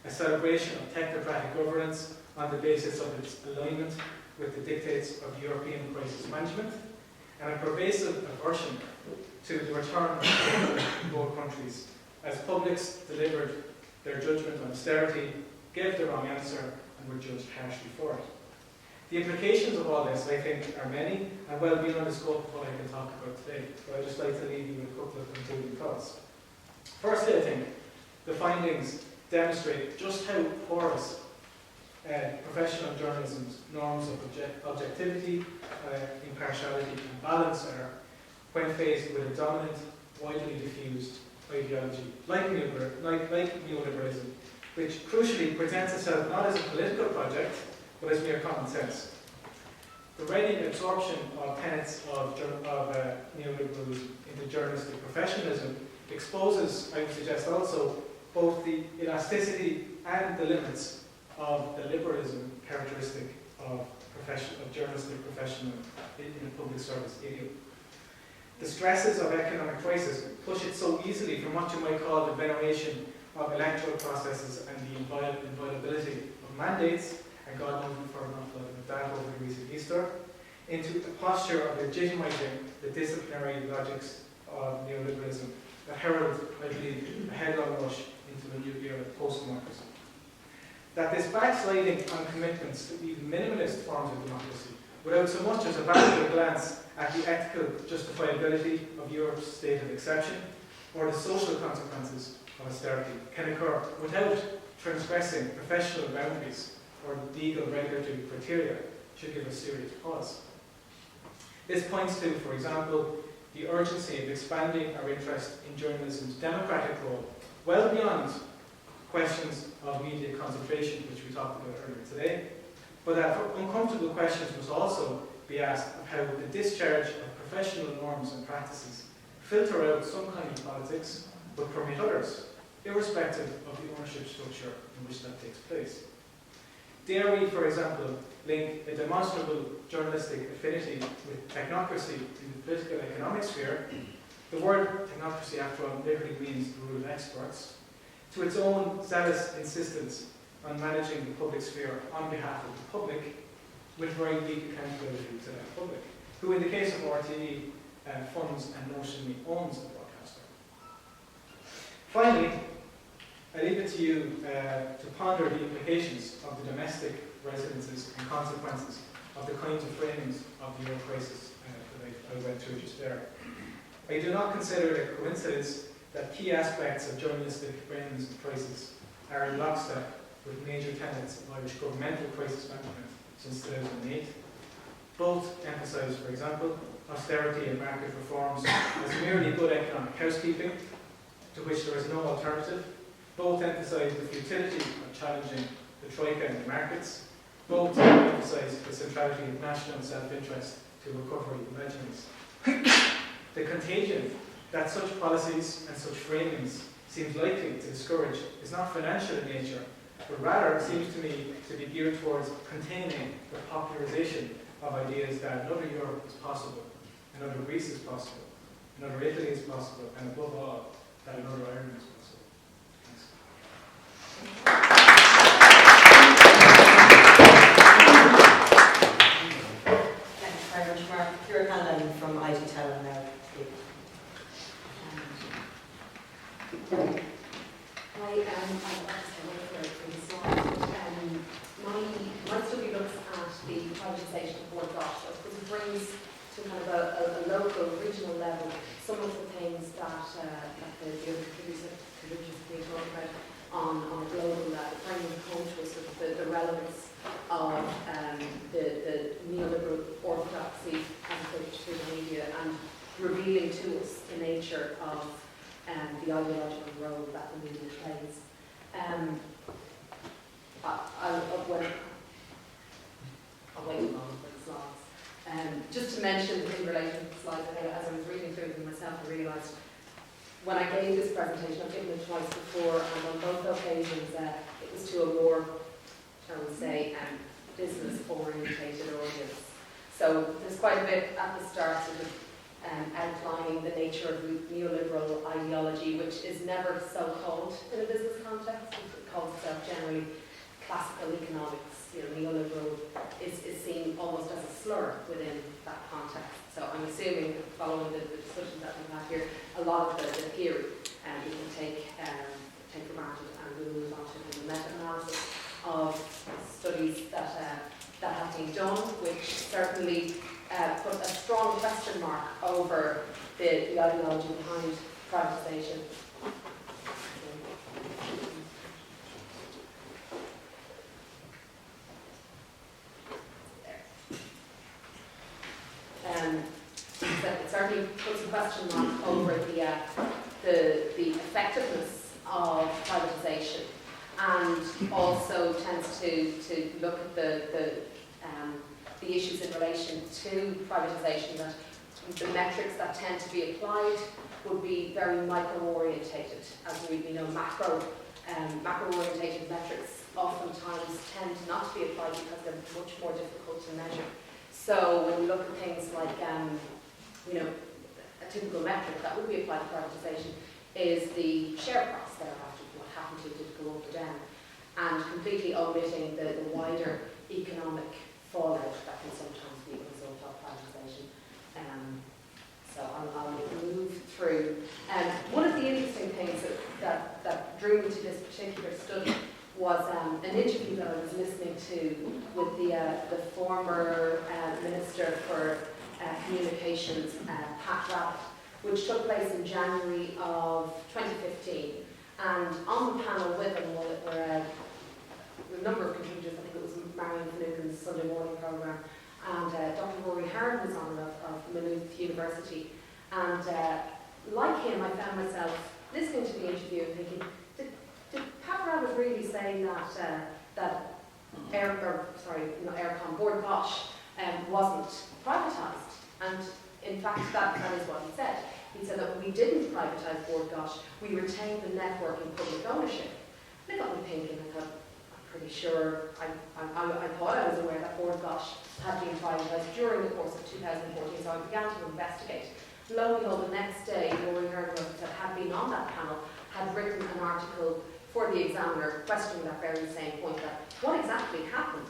[SPEAKER 4] a celebration of technocratic governance on the basis of its alignment with the dictates of European crisis management, and a pervasive aversion to the return of power in both countries, as publics delivered their judgment on austerity, gave the wrong answer, and were judged harshly for it. The implications of all this, I think, are many, and well beyond the scope of what I can talk about today, but I'd just like to leave you with a couple of concluding thoughts. Firstly, I think the findings demonstrate just how porous professional journalism's norms of objectivity, impartiality, and balance are when faced with a dominant, widely diffused ideology like neoliberalism, which crucially presents itself not as a political project, but as mere common sense. The ready absorption of tenets of neoliberalism into journalistic professionalism exposes, I would suggest also, both the elasticity and the limits of the liberalism characteristic of journalistic professional in a public service idiom. The stresses of economic crisis push it so easily from what you might call the veneration of electoral processes and the inviolability of mandates, and God knows we've heard an awful lot about that over the recent Easter, into a posture of legitimizing the disciplinary logics of neoliberalism that herald, I believe, a headlong rush into a new era of post-democracy. That this backsliding on commitments to even minimalist forms of democracy, without so much as a backward glance at the ethical justifiability of Europe's state of exception, or the social consequences of austerity, can occur without transgressing professional boundaries or legal regulatory criteria, should give us serious pause. This points to, for example, the urgency of expanding our interest in journalism's democratic role, well beyond questions of media concentration, which we talked about earlier today, but that uncomfortable questions must also be asked of how the discharge of professional norms and practices filter out some kind of politics, but permit others, irrespective of the ownership structure in which that takes place. Dare we, for example, link a demonstrable journalistic affinity with technocracy in the political economic sphere? The word technocracy, after all, literally means the rule of experts, to its own zealous insistence on managing the public sphere on behalf of the public, with very weak accountability to that public, who in the case of RTE funds and notionally owns the broadcaster. Finally, I leave it to you to ponder the implications of the domestic residences and consequences of the kinds of framings of the Euro crisis that I went through just there. I do not consider it a coincidence that key aspects of journalistic framings and crisis are in lockstep with major tenets of Irish governmental crisis management since 2008. Both emphasise, for example, austerity and market reforms as merely good economic housekeeping, to which there is no alternative. Both emphasise the futility of challenging the troika and the markets. Both emphasise the centrality of national self-interest to recovery imaginings. The contagion that such policies and such framings seems likely to discourage is not financial in nature, but rather seems to me to be geared towards containing the popularization of ideas that another Europe is possible, another Greece is possible, another Italy is possible, and above all, that another Ireland is possible.
[SPEAKER 2] Thanks very much, Mark. Ciara Panellists from IGTEL and now.
[SPEAKER 5] Hi, I'm my study looks at the privatisation of board gossip because it brings to kind of a local, regional level some of the things that the other producers have been talking about on a global level, bringing home to us the relevance of the neoliberal orthodoxy as through the media and revealing to us the nature of the ideological role that the media plays. I'll wait a moment for the slides. Just to mention in relation to the slides, as I was reading through them myself, I realised when I gave this presentation, I've given it twice before, and on both occasions it was to a more, shall we say, business-orientated audience. So there's quite a bit at the start sort of outlining the nature of neoliberal ideology, which is never so called in a business context. It calls itself generally classical economics. You know, neoliberal is seen almost as a slur within that context. So I'm assuming, following the discussion that we've had here, a lot of the theory we can take for granted, and we'll move on to the meta-analysis of studies that have been done, which certainly put a strong question mark over the ideology behind privatisation. It certainly puts a question mark over the effectiveness of privatisation, and also tends to look at the issues in relation to privatisation, that the metrics that tend to be applied would be very micro-orientated. As we know, macro-orientated metrics oftentimes sometimes tend not to be applied because they're much more difficult to measure. So when we look at things like, a typical metric that would be applied to privatisation is the share price thereafter, what happened to it, did it go up or down, and completely omitting the wider economic fallout that can sometimes be a result of privatisation. So I'll move through. One of the interesting things that drew me to this particular study was an interview that I was listening to with the former Minister for Communications, Pat Rabbit, which took place in January of 2015. And on the panel with him were a number of contributors. I think it was Marion Finucane's Sunday morning programme, and Dr. Rory Hearn was on of Maynooth University. And like him, I found myself listening to the interview and thinking, did Pat Rabbit really say that Aircom, Bord Gáis, wasn't privatised? And in fact, that is what he said. He said that we didn't privatise Bord Gáis, we retained the network in public ownership. And it got me thinking, I thought, I'm pretty sure, I thought I was aware that Bord Gáis had been privatised during the course of 2014, so I began to investigate. Lo and behold, the next day, Rory Hearn, that had been on that panel, had written an article for the Examiner questioning that very same point, that what exactly happened,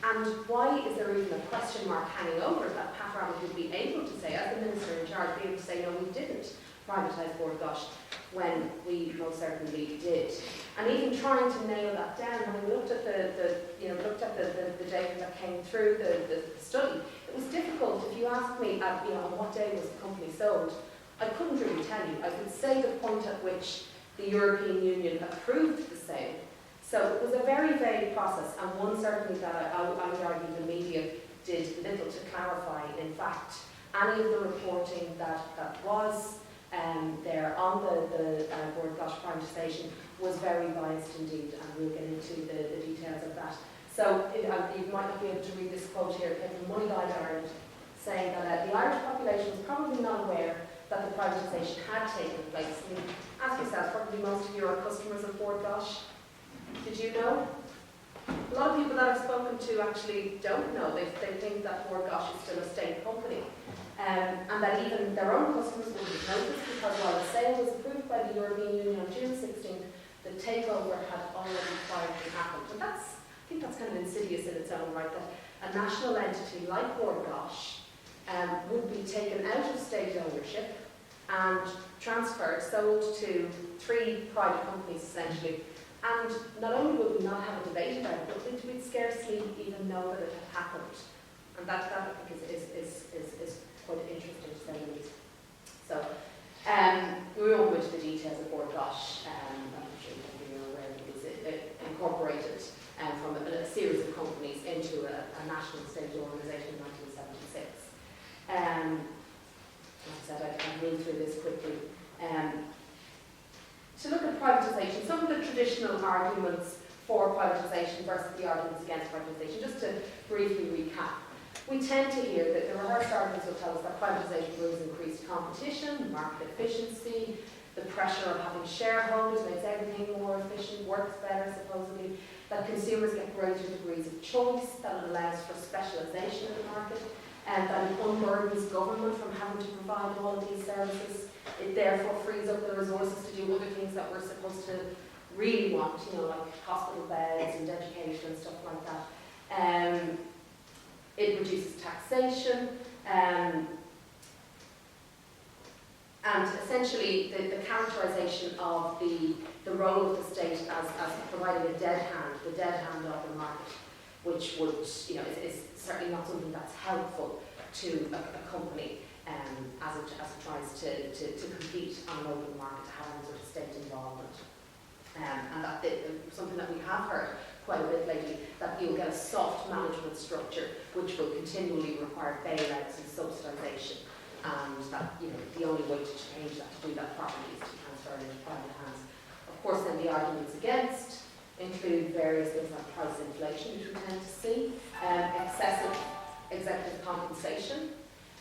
[SPEAKER 5] and why is there even a question mark hanging over it that Pat Rabbit would be able to say, as the Minister in charge, be able to say, no, we didn't privatise Bord Gáis, when we most certainly did. And even trying to nail that down, when we looked at the data that came through the study, it was difficult. If you asked me on what day was the company sold, I couldn't really tell you. I could say the point at which the European Union approved the sale. So it was a very vague process, and one certainly that I would argue the media did little to clarify. In fact, any of the reporting that was there on the Bord Gáis privatisation was very biased indeed, and we'll get into the details of that. So you might not be able to read this quote here, it came from Money Guide Ireland, saying that the Irish population was probably not aware that the privatisation had taken place. I mean, ask yourself, probably most of you are customers of Bord Gáis. Did you know? A lot of people that I've spoken to actually don't know. They think that Bord Gáis is still a state company. And that even their own customers wouldn't have noticed, because while the sale was approved by the European Union on June 16th, the takeover had already quietly happened. And I think that's kind of insidious in its own right, that a national entity like Bord Gáis would be taken out of state ownership and transferred, sold to 3 private companies essentially. And not only would we not have a debate about it, but we'd scarcely even know that it had happened. And that I think is quite interesting to say the least. So, we won't go into the details of Bord Gáis. I'm sure you're aware that it was incorporated from a series of companies into a national state organisation in 1976. Like I said, I'll move through this quickly. To look at privatisation, some of the traditional arguments for privatisation versus the arguments against privatisation, just to briefly recap. We tend to hear that the rehearsed arguments will tell us that privatisation brings increased competition, market efficiency, the pressure of having shareholders makes everything more efficient, works better supposedly, that consumers get greater degrees of choice, that it allows for specialisation in the market, and that it unburdens government from having to provide all of these services. It therefore frees up the resources to do other things that we're supposed to really want, like hospital beds and education and stuff like that. It reduces taxation, and essentially the characterisation of the role of the state as providing the dead hand of the market, which would, is certainly not something that's helpful to a company as it tries to compete on an open market, to have any sort of state involvement. And that something that we have heard quite a bit lately, that you'll get a soft management structure which will continually require bailouts and subsidisation, and that the only way to change that, to do that properly, is to transfer it into private hands. Of course, then the arguments against include various things like price inflation, which we tend to see, excessive executive compensation,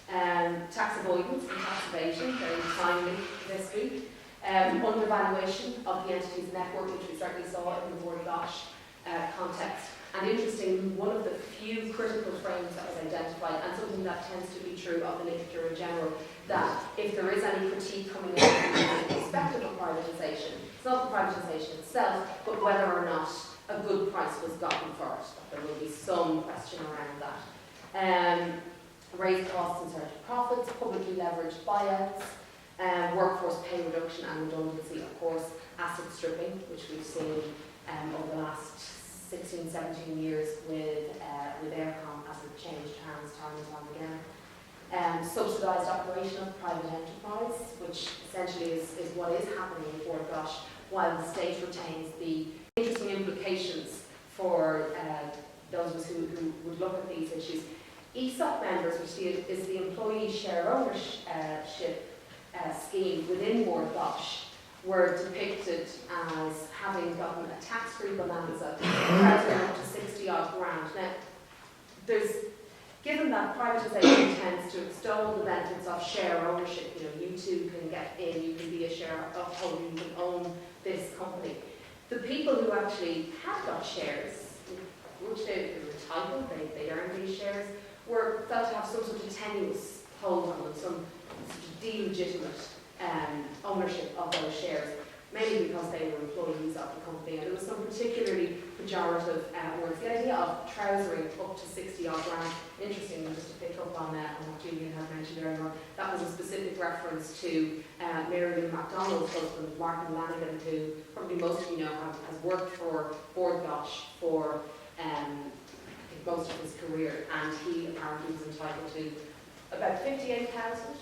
[SPEAKER 5] tax avoidance and tax evasion, very timely this week, undervaluation of the entity's network, which we certainly saw in the Bord Gáis context. And interestingly, one of the few critical frames that was identified, and something that tends to be true of the literature in general, that if there is any critique coming in from the perspective of privatisation, it's not the privatisation itself, but whether or not a good price was gotten for it. There will be some question around that. Raised costs and surge profits, publicly leveraged buyouts, workforce pay reduction and redundancy, of course, asset stripping, which we've seen over the last 16, 17 years with Aircom as it changed hands time and time again. Subsidised operation of private enterprise, which essentially is what is happening in Fort Gosh, while the state retains the interesting implications for those of us who would look at these issues. ESOP members, which is the employee share ownership scheme within Fort Gosh, were depicted as having gotten a tax-free bonanza, crowding up to 60 odd grand. Now, given that privatisation tends to extol the benefits of share ownership, you too can get in, you can be a shareholder, you can own this company. The people who actually had got shares, which they were entitled, they earned these shares, were felt to have some sort of tenuous hold on them, some sort of delegitimate ownership of those shares, mainly because they were employees of the company. And there was some particularly pejorative words. The idea of trousering up to 60 odd grand, interesting, just to pick up on what Julian had mentioned earlier, that was a specific reference to Mary Lou MacDonald's husband, Martin Lanigan, who probably most of you know has worked for Ford Gosh for most of his career, and he apparently was entitled to about 58,000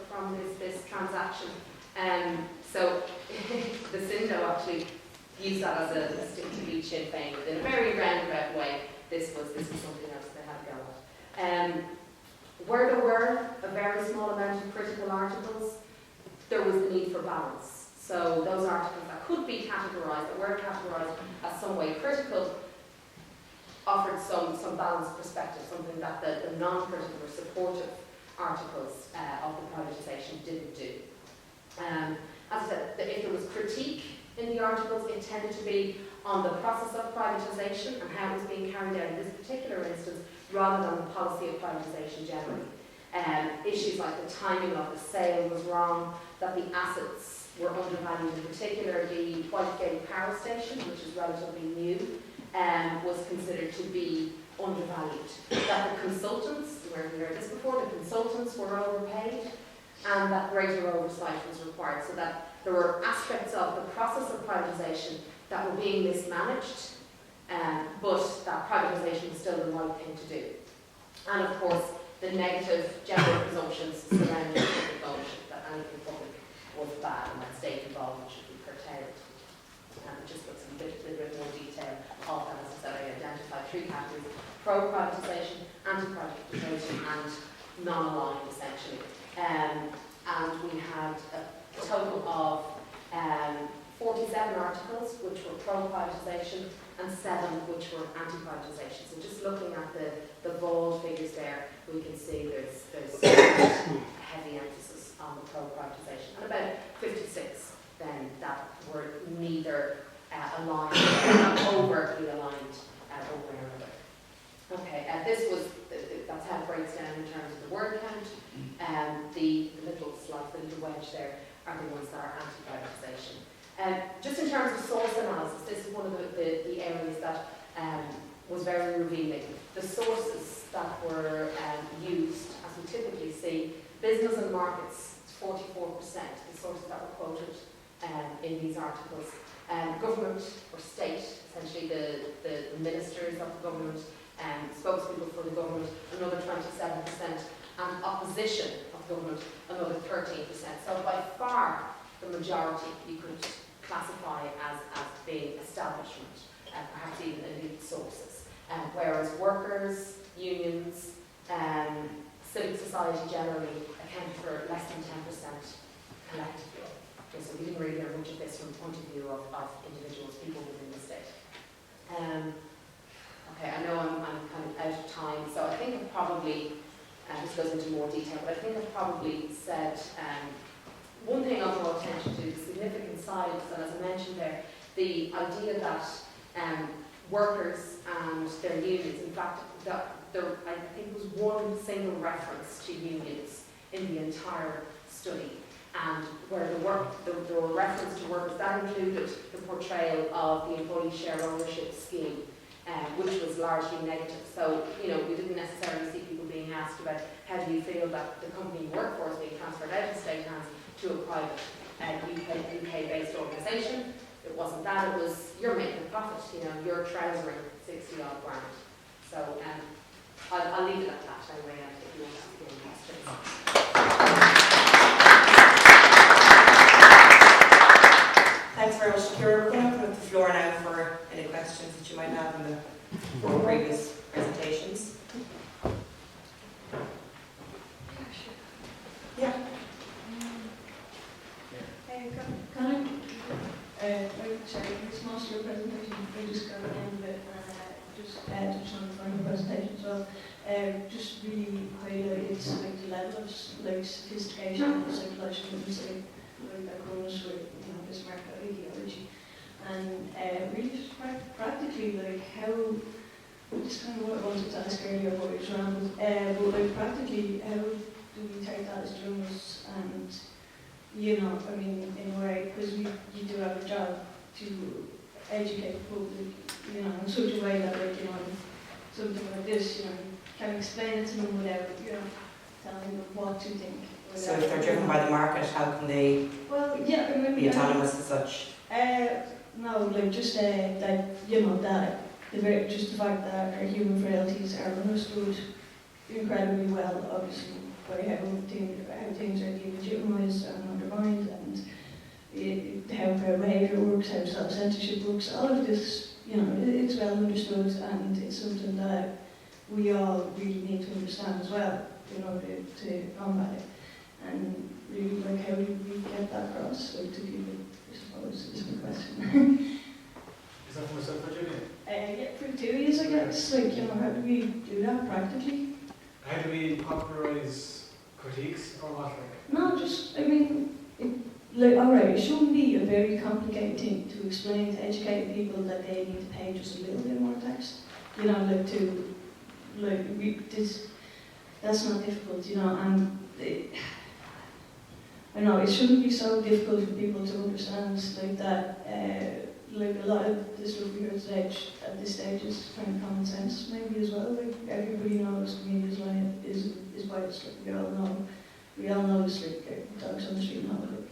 [SPEAKER 5] from this transaction. So the Sindo actually used that as a stick to beat Sinn Féin, but in a very roundabout way. This was something else they had to go at. Where there were a very small amount of critical articles, there was the need for balance. So those articles that could be categorised, that were categorised as some way critical, offered some balanced perspective, something that the non-critical or supportive articles of the privatisation didn't do. As I said, if there was critique in the articles, it tended to be on the process of privatisation and how it was being carried out in this particular instance, rather than the policy of privatisation generally. Issues like the timing of the sale was wrong, that the assets were undervalued, in particular the Whitegate Power Station, which is relatively new, was considered to be undervalued. That the consultants, we heard this before, the consultants were overpaid, and that greater oversight was required, so that there were aspects of the process of privatisation that were being mismanaged, but that privatisation was still the right thing to do. And of course, the negative general presumptions surrounding public ownership, that anything public was bad and that state involvement should be curtailed. Just put some little bit more detail of that. As I said, I identified three categories: pro-privatisation, anti-privatisation, and non-aligned, essentially. And we had a total of 47 articles which were pro-privatisation and 7 which were anti-privatisation. So just looking at the bold figures there, we can see there's heavy emphasis on the pro-privatisation, and about 56 then that were neither aligned or not overtly aligned over another. Okay, that's how it breaks down in terms of the word count. The little slots, the little wedge there, are the ones that are anti-privatisation. Just in terms of source analysis, this is one of the areas that was very revealing. The sources that were used, as we typically see, business and markets, 44%, the sources that were quoted in these articles. Government or state, essentially the ministers of the government, spokespeople for the government, another 27%, and opposition of government, another 13%. So by far the majority you could classify as being establishment, perhaps even elite sources. Whereas workers, unions, civic society generally account for less than 10% collectively. Okay, so we didn't really hear much of this from the point of view of individuals, people within the state. Okay, I know I'm kind of out of time, so I think I've probably, this goes into more detail, but I think I've probably said one thing I'll draw attention to, the significant size, and as I mentioned there, the idea that workers and their unions. In fact, I think it was one single reference to unions in the entire study, and where there were references to workers, that included the portrayal of the employee share ownership scheme, which was largely negative. So, we didn't necessarily see people being asked about how do you feel that the company workforce being transferred out of state hands to a private UK-based organisation. It wasn't that, it was you're making a profit, you're trousering 60 odd grand. So I'll leave it at that anyway, if you want to ask any questions.
[SPEAKER 2] Thanks very much, Ciara. We're going to open up the floor now for any questions that you might have in the previous presentations. Yeah.
[SPEAKER 6] Sorry, this most of your presentation, we just got the end of it, just touch on the final presentation as well. Just really highlighted the level of sophistication and psychological insight that comes with this market ideology, and really just practically how. Just kind of what I wanted to ask earlier about your rambles, but practically how do we take that as journalists and in a way, because you do have a job to educate the public, in such a way that, something like this, you can explain it to them without, telling them what to think.
[SPEAKER 2] So if they're driven by the market, how can they be autonomous as such?
[SPEAKER 6] No, just that, that, just the fact that our human frailties are understood incredibly well, obviously, by how things are delegitimised and undermined, and how behaviour works, how self-censorship works. All of this, it's well understood, and it's something that we all really need to understand as well in order to combat it. And really, how do we get that across to people? I suppose is my question.
[SPEAKER 4] Is that for myself or Julian?
[SPEAKER 6] Yeah, for 2 years, I guess. How do we do that practically?
[SPEAKER 4] How do we popularise critiques or what?
[SPEAKER 6] No, just, alright, it shouldn't be a very complicated thing to explain to educate people that they need to pay just a little bit more tax. That's not difficult, and I know it shouldn't be so difficult for people to understand that. A lot of the stuff we heard today at this stage is kind of common sense, maybe as well. Everybody knows comedians line is biased. We all know this. Dogs on the street and all of it.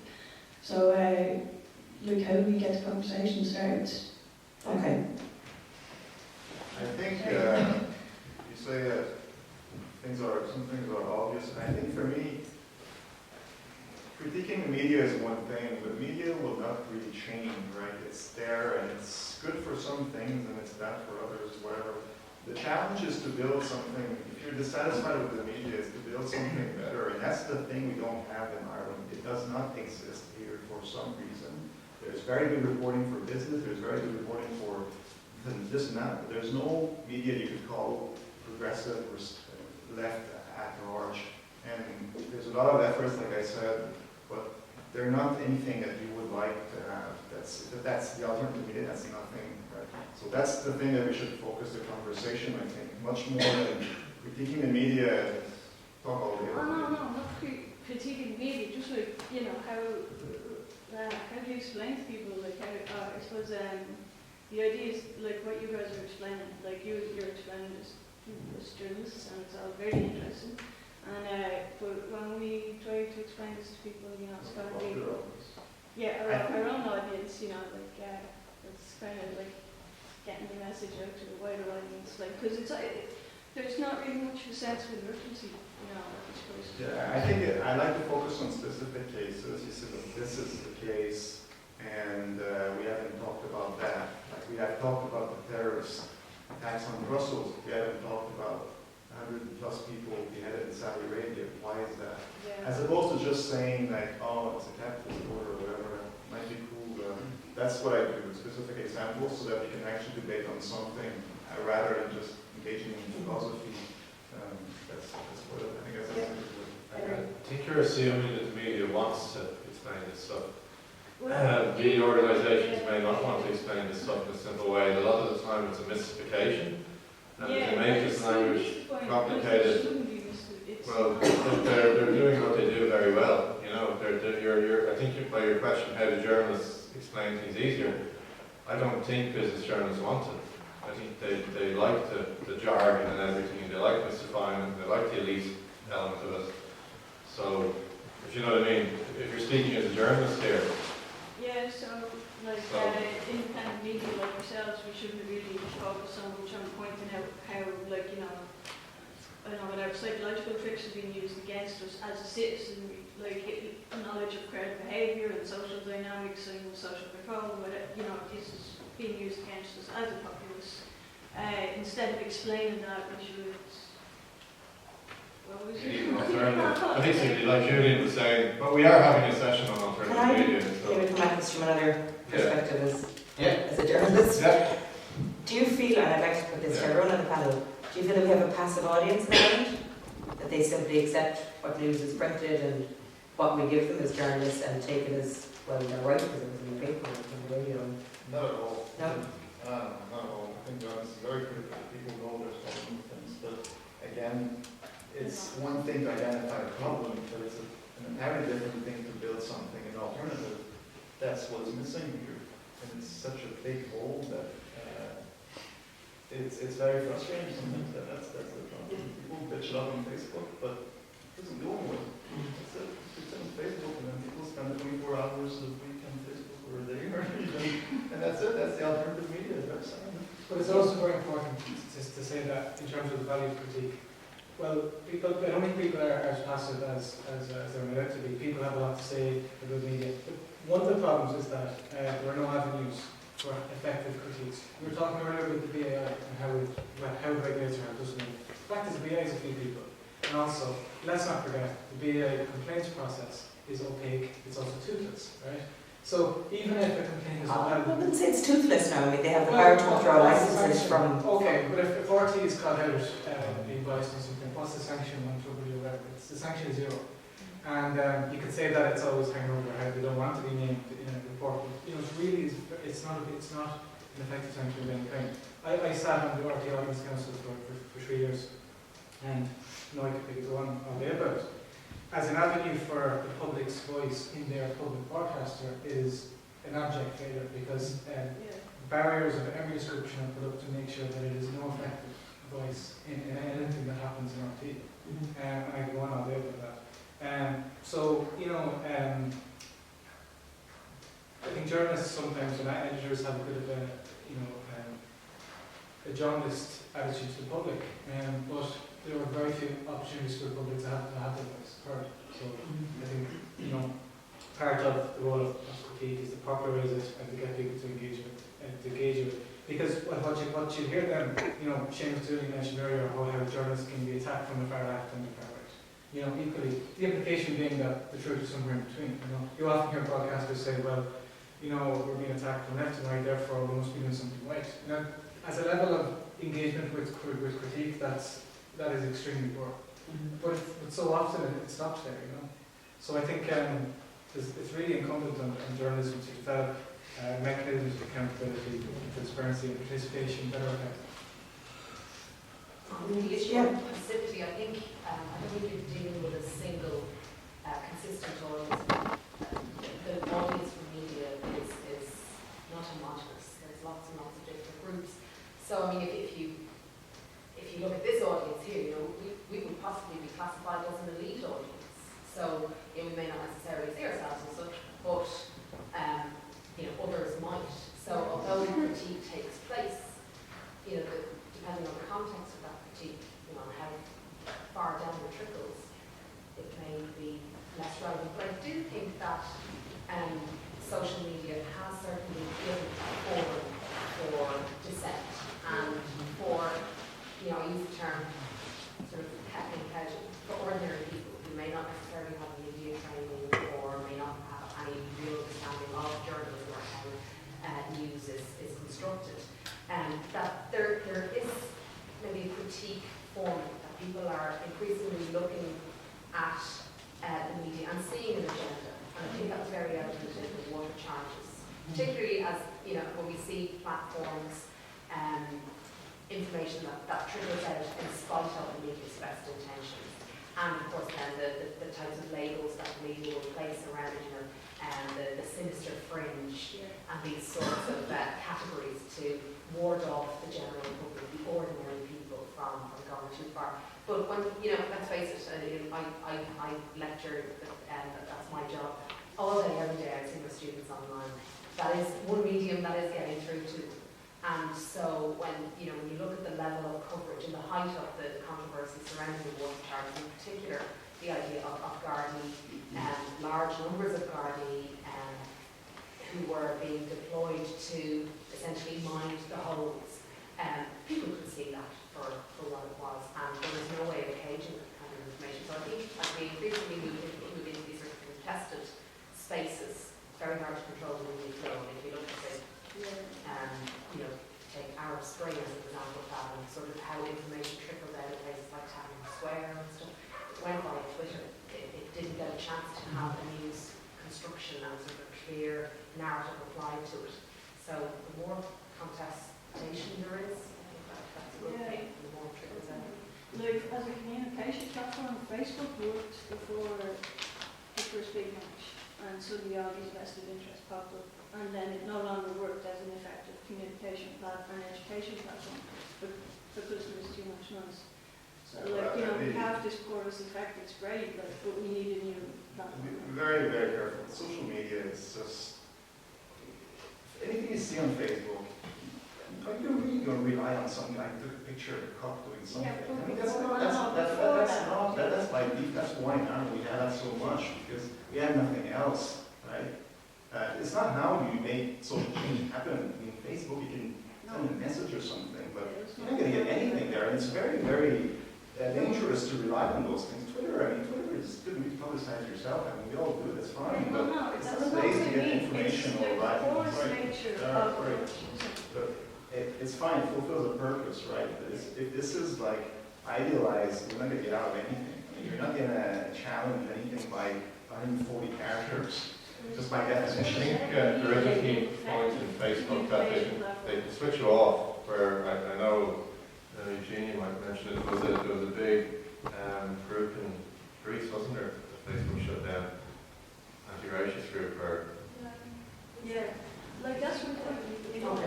[SPEAKER 6] So, how do we get the conversation started?
[SPEAKER 2] Okay.
[SPEAKER 3] I think you say that some things are obvious. I think for me, critiquing the media is one thing, but media will not really change, right? It's there and it's good for some things and it's bad for others, whatever. The challenge is to build something, if you're dissatisfied with the media, is to build something better, and that's the thing we don't have in Ireland. It does not exist here for some reason. There's very good reporting for business, there's very good reporting for this and that, but there's no media you could call progressive or left at large. And there's a lot of efforts, like I said, but they're not anything that you would like to have. That's the alternative media, that's nothing, right? So that's the thing that we should focus the conversation, I think, much more than critiquing the media and talk all day.
[SPEAKER 6] No, not critiquing the media, just how do you explain to people, I suppose the idea is, what you guys are explaining, you're explaining this as journalists, and it's all very interesting. But when we try to explain this to people, it's got to be, our own audience, it's kind of like getting the message out to the wider audience, because there's not really much of a sense of urgency,
[SPEAKER 3] Yeah, I think I like to focus on specific cases. You said, look, this is the case, and we haven't talked about that. We have talked about the terrorist attacks on Brussels. We haven't talked about 100+ people beheaded in Saudi Arabia. Why is that?
[SPEAKER 6] Yeah.
[SPEAKER 3] As opposed to just saying oh, it's a capitalist order or whatever, it might be cool. That's what I do with specific examples so that we can actually debate on something rather than just engaging in philosophy. That's what I think that's
[SPEAKER 2] Yeah.
[SPEAKER 1] I think you're assuming that the media wants to explain this stuff. Media organisations may not want to explain this stuff in a simple way, and a lot of the time it's a mystification, and they make this language complicated. Well, they're doing what they do very well. You know, I think by your question, how do journalists explain things easier? I don't think business journalists want it. I think they like the jargon and everything, and they like mystifying it, and they like the elite element of it. So, if you know what I mean, if you're speaking as a journalist here.
[SPEAKER 6] Yeah, so like independent media like ourselves, we shouldn't really focus so much on pointing out how, like, you know, I don't know, whatever psychological tricks are being used against us as a citizen, like knowledge of crowd behaviour and social dynamics and social control, whatever, you know, this is being used against us as a populace. Instead of explaining that, we should. What was it?
[SPEAKER 1] I think simply like Julian was saying, but we are having a session on alternative media. So.
[SPEAKER 2] Maybe come at this from another perspective
[SPEAKER 1] Yeah.
[SPEAKER 2] as a journalist.
[SPEAKER 1] Yeah.
[SPEAKER 2] Do you feel, and I'd like to put this to everyone on the panel, do you feel that we have a passive audience in Ireland? That they simply accept what news is printed and what we give them as journalists and take it as, well, they're right because it was in the paper, in the radio.
[SPEAKER 7] Not at all.
[SPEAKER 2] No?
[SPEAKER 7] Not at all. I think it's very critical that people know there's problem with things, but again, it's one thing to identify a problem, but it's an entirely different thing to build something, an alternative. That's what's missing here. And it's such a big hole that it's very frustrating sometimes. That's the problem. People bitch it up on Facebook, but it doesn't go anywhere. It's on Facebook, and then people spend 24 hours a week on Facebook or a day or even, and that's it. That's the alternative media. That's
[SPEAKER 4] But it's also very important to say that in terms of the value of critique. Well, I don't think people are as passive as they're made out to be. People have a lot to say about media. But one of the problems is that there are no avenues for effective critiques. We were talking earlier about the BAI and how it regulates or how it doesn't. The fact is the BAI is a few people. And also, let's not forget, the BAI complaints process is opaque, it's also toothless, right? So even if a complaint is
[SPEAKER 2] I wouldn't say it's toothless now. I mean, they have the power to withdraw licenses from.
[SPEAKER 4] Okay, but if RT is caught out being biased or something, what's the sanction on trouble or whatever? The sanction is zero. And you could say that it's always hanging over how they don't want to be named in a report. But, you know, it's not an effective sanction of any kind. I sat on the RT Audience Council for 3 years, and you know, I could go on all day about it. As an avenue for the public's voice in their public broadcaster is an abject failure because barriers of every description are put up to make sure that it is no effective voice in anything that happens in RT. And I go on all day about that. So, you know, I think journalists sometimes and editors have a bit of a jaundiced attitude to the public, but there are very few opportunities for the public to have their voice heard. So I think, you know, part of the role of critique is to popularise it and to get people to engage with it. Because what you hear then, you know, Seamus Dooley mentioned earlier how journalists can be attacked from the far left and the far right. You know, equally, the implication being that the truth is somewhere in between. You know, you often hear broadcasters say, well, you know, we're being attacked from left and right, therefore we must be doing something right. You know, as a level of engagement with critique, that is extremely poor. But so often it stops there, you know. So I think it's really incumbent on journalism to develop mechanisms of accountability, transparency, and participation better effective.
[SPEAKER 5] On the issue of passivity, I think I don't think you're dealing with a single consistent audience. The audience for media is not homogenous. There's lots and lots of different groups. So I mean, if you look at this audience here, you know, we would possibly be classified as an elite audience. So you know, we may not necessarily see ourselves as such, but you know, others might. So although critique takes place, you know, depending on the context of that critique, you know, and how far down it trickles, it may be less relevant. But I do think that social media has certainly given a forum for dissent and for, you know, I use the term sort of heckling hedging for ordinary people who may not necessarily have media training or may not have any real understanding of journalism or how news is constructed. That there is maybe a critique forming, that people are increasingly looking at the media and seeing an agenda And I think that's very evident in the water charges, particularly as, when we see platforms, information that trickles out in spite of the media's best intentions. And of course then the types of labels that the media will place around it, the sinister fringe and these sorts of categories to ward off the general public, the ordinary people from going too far. But when, let's face it, I lecture, that's my job. All day, every day I see my students online. That is one medium that is getting through to them. And so when you look at the level of coverage and the height of the controversy surrounding the water charges, in particular the idea of Gardaí, large numbers of Gardaí who were being deployed to essentially mind the holes, people could see that for what it was, and there was no way of caging that kind of information. So I think as we increasingly move into these sort of contested spaces, it's very hard to control the media flow. And if you look at it, take Arab Spring as an example of that, and sort of how information trickled out of places like Tahrir Square and stuff. It went by Twitter. It didn't get a chance to have a news construction and sort of clear narrative applied to it. So the more contestation there is, I think that's a good thing. The more it trickles out.
[SPEAKER 6] Like, as a communication platform, Facebook worked before the first big match, and suddenly all these vested interests popped up, and then it no longer worked as an effective communication platform and education platform, but because there was too much noise. So, we have this porous effect, it's great, but we need a new platform.
[SPEAKER 3] Be very, very careful. Social media is just, anything you see on Facebook, are you really going to rely on some guy who took a picture of a cop doing something?
[SPEAKER 6] Yeah,
[SPEAKER 3] I mean, that's my beef. That's why now we have that so much, because we have nothing else, right? It's not how you make social change happen. I mean, Facebook, you can send a message or something, but you're not going to get anything there. And it's very, very dangerous to rely on those things. Twitter is good to publicize yourself. I mean, we all do it, it's fine. But it's not a place to get information or right. It's fine, it fulfills a purpose, right? But if this is like idealized, we're not going to get out of anything. I mean, you're not going to challenge anything by 140 characters, just by definition.
[SPEAKER 1] I think there is a key point in Facebook that they can switch it off, where I know Eugenie might mention it, there was a big group in Greece, wasn't there? The Facebook shut down, anti-racist group, where
[SPEAKER 6] Yeah, like that's what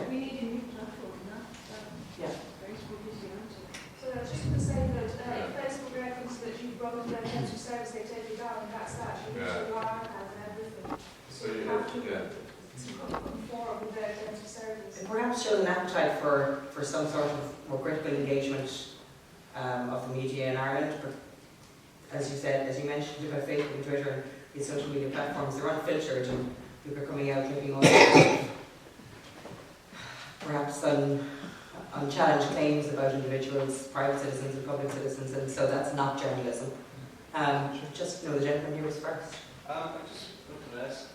[SPEAKER 6] we need a new platform, not Facebook is the answer.
[SPEAKER 8] So I was just going to say that if Facebook reckons that you've broken their terms of service, they take it down, and that's that. You need to archive and everything.
[SPEAKER 1] so you have to
[SPEAKER 8] Conform with their terms of service.
[SPEAKER 2] And perhaps show an appetite for some sort of more critical engagement of the media in Ireland. But as you said, as you mentioned about Facebook and Twitter and these social media platforms, they're unfiltered and people are coming out looking all perhaps unchallenged claims about individuals, private citizens and public citizens, and so that's not journalism. Just the gentleman here was first.
[SPEAKER 9] I just want to ask,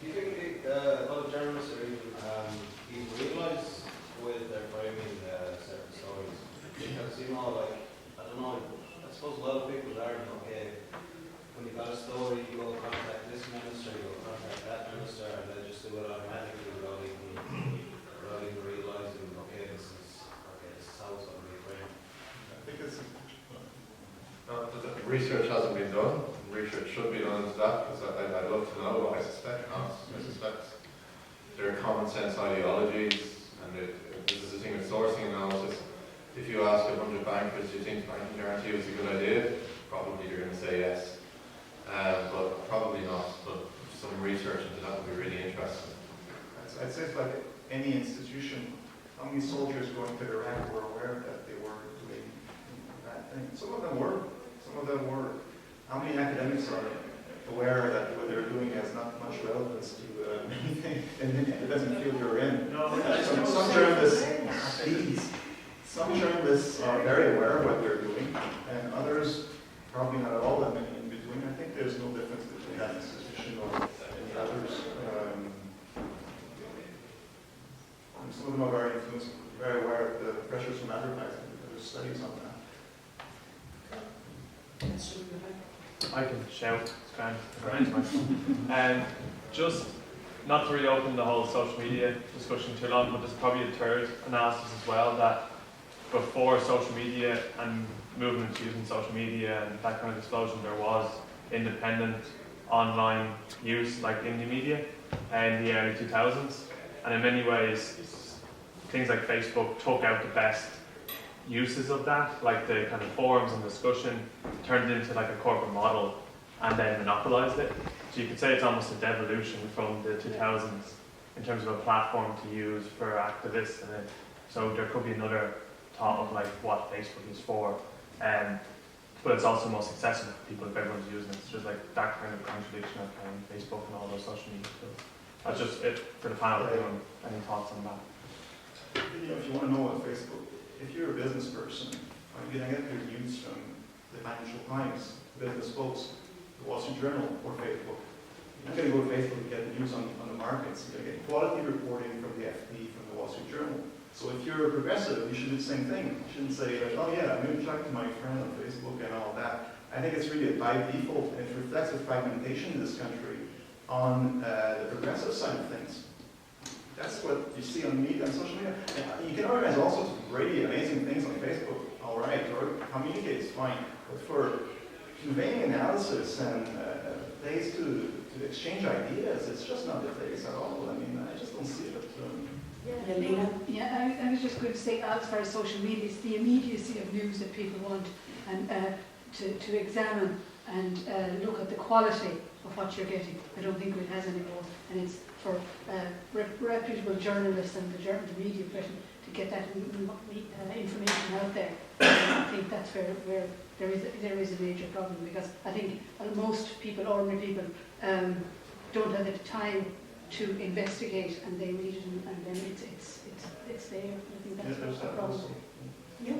[SPEAKER 9] do you think a lot of journalists are even realise with their framing certain stories? Because, I don't know, I suppose a lot of people learn, okay, when you've got a story, you go contact this minister, you go contact that minister, and they just do it automatically without even realising, okay, this is how it's going to be framed.
[SPEAKER 1] I think research hasn't been done. Research should be done into that, because I'd love to know, but I suspect not. I suspect there are common sense ideologies, and this is the thing with sourcing analysis. If you ask 100 bankers, do you think banking guarantee was a good idea? Probably you're going to say yes, but probably not. But some research into that would be really interesting.
[SPEAKER 3] I'd say it's like any institution. How many soldiers going to Iraq were aware that they were doing bad things? Some of them were. Some of them were. How many academics are aware that what they're doing has not much relevance to anything, and it doesn't feel you're in? Some journalists, please. Some journalists are very aware of what they're doing, and others probably not at all that many in between. I think there's no difference between that institution or any others. Some of them are very influenced, very aware of the pressures from advertising. There's studies on that.
[SPEAKER 10] I can shout, it's grand. Just not to really open the whole social media discussion too long, but there's probably a third analysis as well, that before social media and movements using social media and that kind of explosion, there was independent online use, like indie media, in the early 2000s. And in many ways, things like Facebook took out the best uses of that, like the kind of forums and discussion, turned into like a corporate model and then monopolized it. So you could say it's almost a devolution from the 2000s in terms of a platform to use for activists. And so there could be another thought of like what Facebook is for. But it's also most accessible for people if everyone's using it. It's just like that kind of contradiction of Facebook and all those social media tools. That's just it for the panel. Any thoughts on that?
[SPEAKER 7] If you want to know what Facebook, if you're a business person, are you going to get your news from the Financial Times, Business Post, the Wall Street Journal, or Facebook? You're not going to go to Facebook to get the news on the markets. You're going to get quality reporting from the FT, from the Wall Street Journal. So if you're a progressive, you should do the same thing. You shouldn't say, like, oh yeah, I'm going to talk to my friend on Facebook and all that. I think it's really by default, and it reflects the fragmentation in this country on the progressive side of things. That's what you see on media and social media. And you can organize all sorts of really amazing things on Facebook, all right, or communicate is fine. But for conveying analysis and place to exchange ideas, it's just not the place at all. I mean, I just don't see it.
[SPEAKER 11] Yeah, I was just going to say, as far as social media, it's the immediacy of news that people want, and to examine and look at the quality of what you're getting. I don't think it has any more, and it's for reputable journalists and the media person to get that information out there. I think that's where there is a major problem, because I think most people, ordinary people, don't have the time to investigate, and they read it, and then it's there. I think that's the problem.
[SPEAKER 2] Yeah.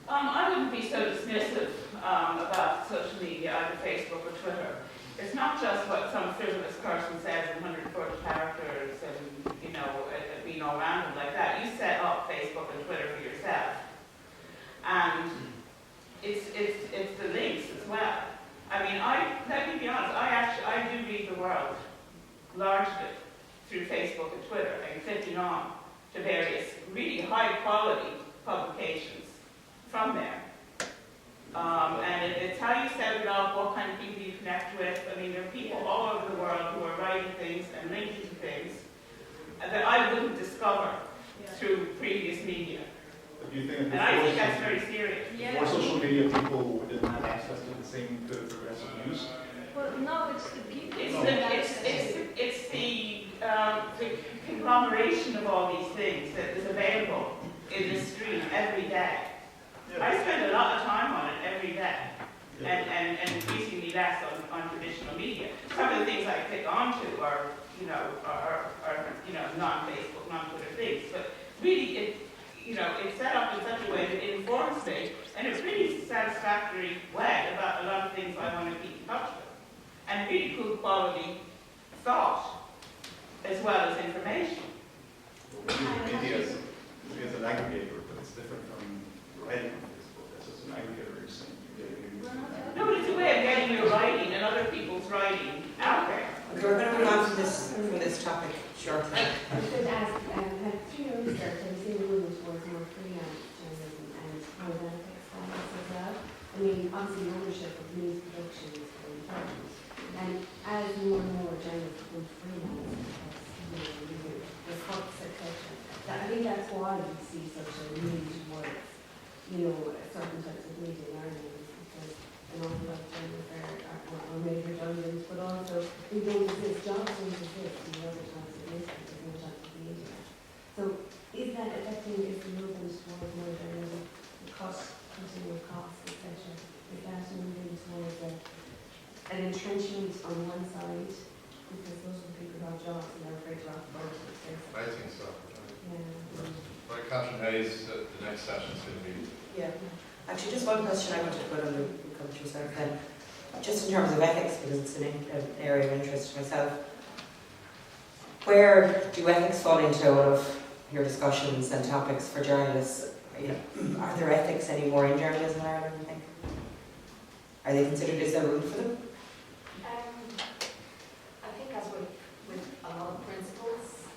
[SPEAKER 12] I wouldn't be so dismissive about social media, either Facebook or Twitter. It's not just what some frivolous person says in 140 characters and, being all random like that. You set up Facebook and Twitter for yourself. And it's the links as well. I mean, let me be honest, I do read the world largely through Facebook and Twitter and clicking on to various really high quality publications from there. And it's how you set it up, what kind of people you connect with. I mean, there are people all over the world who are writing things and linking to things that I wouldn't discover through previous media.
[SPEAKER 7] But do you think
[SPEAKER 12] and I think that's very serious.
[SPEAKER 7] Before social media, people didn't have access to the same progressive news?
[SPEAKER 8] Well, no, it's the people.
[SPEAKER 12] It's the conglomeration of all these things that is available in the stream every day. Yeah. I spend a lot of time on it every day, and increasingly less on traditional media. Some of the things I click onto are non-Facebook, non-Twitter things, but really it's set up in such a way that it informs me in a pretty satisfactory way about a lot of things I want to keep in touch with, and really good quality thought as well as information.
[SPEAKER 7] Media is an aggregator, but it's different from writing on Facebook. That's just an aggregator. You're saying
[SPEAKER 12] no, but it's a way of getting your writing and other people's writing out there.
[SPEAKER 2] Okay, we're going to move on from this topic shortly.
[SPEAKER 13] I was going to ask, had through your research, have you seen the movement towards more freelance journalism and how that affects finance as well? I mean, obviously ownership of news production is very important. And as more and more journalists become freelance, the cuts, etc. I think that's why you see such a need towards, certain types of media in Ireland, because an awful lot of journalists are made redundant, but also we don't exist, jobs don't exist in the other types of newspapers, there's no types of media. So is that affecting, is the movement towards more journalism, the continual costs, etc.? Is that moving towards an entrenchment on one side, because those are the people who have jobs and they're afraid to rock the boat?
[SPEAKER 1] I think so.
[SPEAKER 13] Yeah.
[SPEAKER 1] Like Catherine Hayes, the next session is going to be.
[SPEAKER 2] Yeah. Actually, just one question I wanted to put on the culture side then. Just in terms of ethics, because it's an area of interest to myself. Where do ethics fall into all of your discussions and topics for journalists? Are there ethics anymore in journalism in Ireland, I think? Are they considered as a route for them?
[SPEAKER 5] I think as with a lot of principles,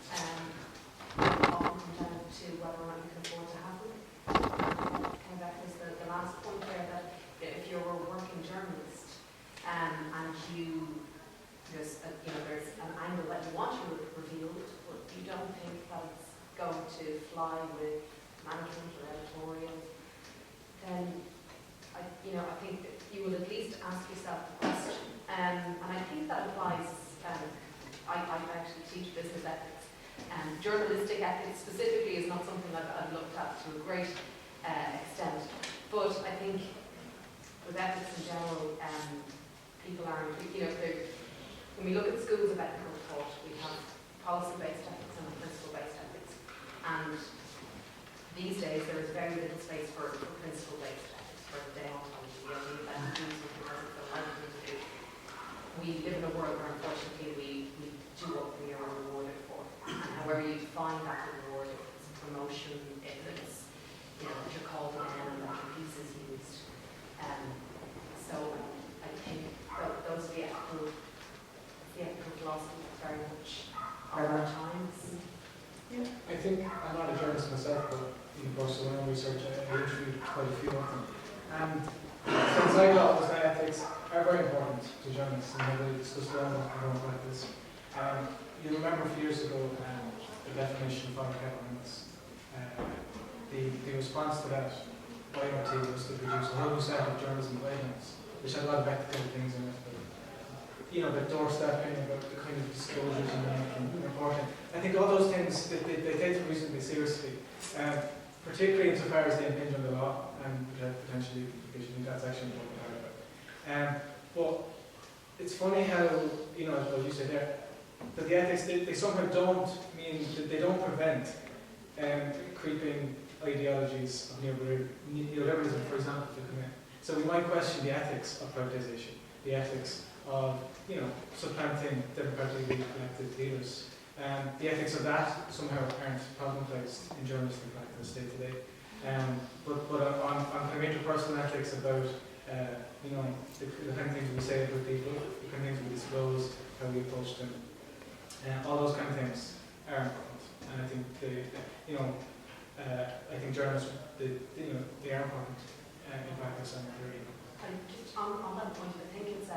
[SPEAKER 5] often come down to whether or not you can afford to have them. Came back to the last point there that if you're a working journalist and there's an angle that you want to reveal, but you don't think that it's going to fly with management or editorial, then I think that you will at least ask yourself the question. And I think that applies. I actually teach business ethics, and journalistic ethics specifically is not something I've looked at to a great extent. But I think with ethics in general, people are, when we look at schools of ethical thought, we have policy-based ethics and principle-based ethics. And these days, there is very little space for principle-based ethics, for deontology. We only let them do something because it's the right thing to do. We live in a world where, unfortunately, we do what we are rewarded for. And however you define that reward, if it's promotion, if it's, that you're called in and that your piece is used. So I think those are the ethical philosophy very much of our times.
[SPEAKER 4] Yeah, I think I'm not a journalist myself, but in Barcelona research, I interviewed quite a few of them. And since I thought was that ethics are very important to journalists, and we discussed a lot about this. You remember a few years ago the definition of public governance. The response to that by RT was to produce a whole new set of journalism guidelines, which had a lot of ethical things in it. The doorstepping, about the kind of disclosures and reporting. I think all those things, they take them reasonably seriously, particularly insofar as they impinge on the law and potentially that's actually important part of it. But it's funny how, as you said there, that the ethics, they somehow don't mean, that they don't prevent creeping ideologies of neoliberalism, for example, to come in. So we might question the ethics of privatization, the ethics of, supplanting democratically elected leaders. The ethics of that somehow aren't commonplace in journalistic practice day to day. But on kind of interpersonal ethics about, the kind of things we say about people, the kind of things we disclose, how we approach them, all those kind of things are important. And I think I think journalists, they are important in practice and theory.
[SPEAKER 5] And just on that point, I think it's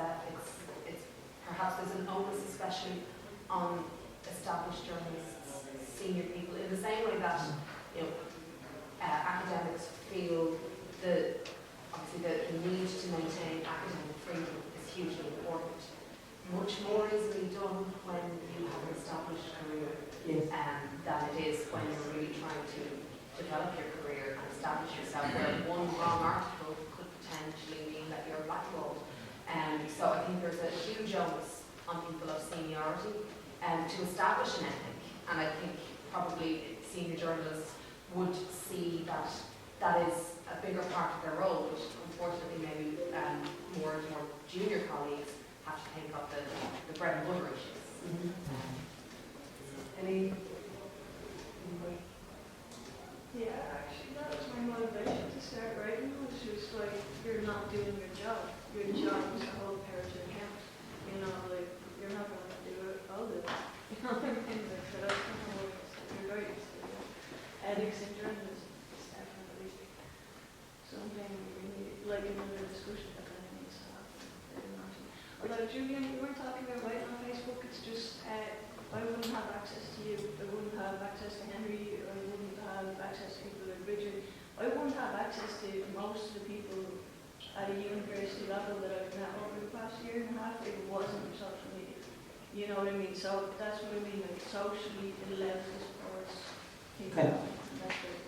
[SPEAKER 5] perhaps there's an onus, especially on established journalists, senior people, in the same way that academics feel obviously the need to maintain academic freedom is hugely important. Much more easily done when you have an established career than it is when you're really trying to develop your career and establish yourself. Where one wrong article could potentially mean that you're blackballed. So I think there's a huge onus on people of seniority to establish an ethic, and I think probably senior journalists would see that that is a bigger part of their role, but unfortunately maybe more junior colleagues have to take up the bread and butter issues. Any?
[SPEAKER 6] Yeah, actually that was my motivation to start writing, which was like, you're not doing your job. Your job is to hold power to account. You're not going to do it, I'll do it. Things like that. That's kind of what you're right. Ethics in journalism is definitely something we need, like another discussion that needs to happen. Although Julian, you were talking about writing on Facebook, it's just, I wouldn't have access to you, I wouldn't have access to Henry, I wouldn't have access to people like Richard. I wouldn't have access to most of the people at a university level that I've met over the past year and a half if it wasn't for social media. You know what I mean? So that's what I mean, like socially it allows us towards people.
[SPEAKER 2] Okay.
[SPEAKER 6] That's it.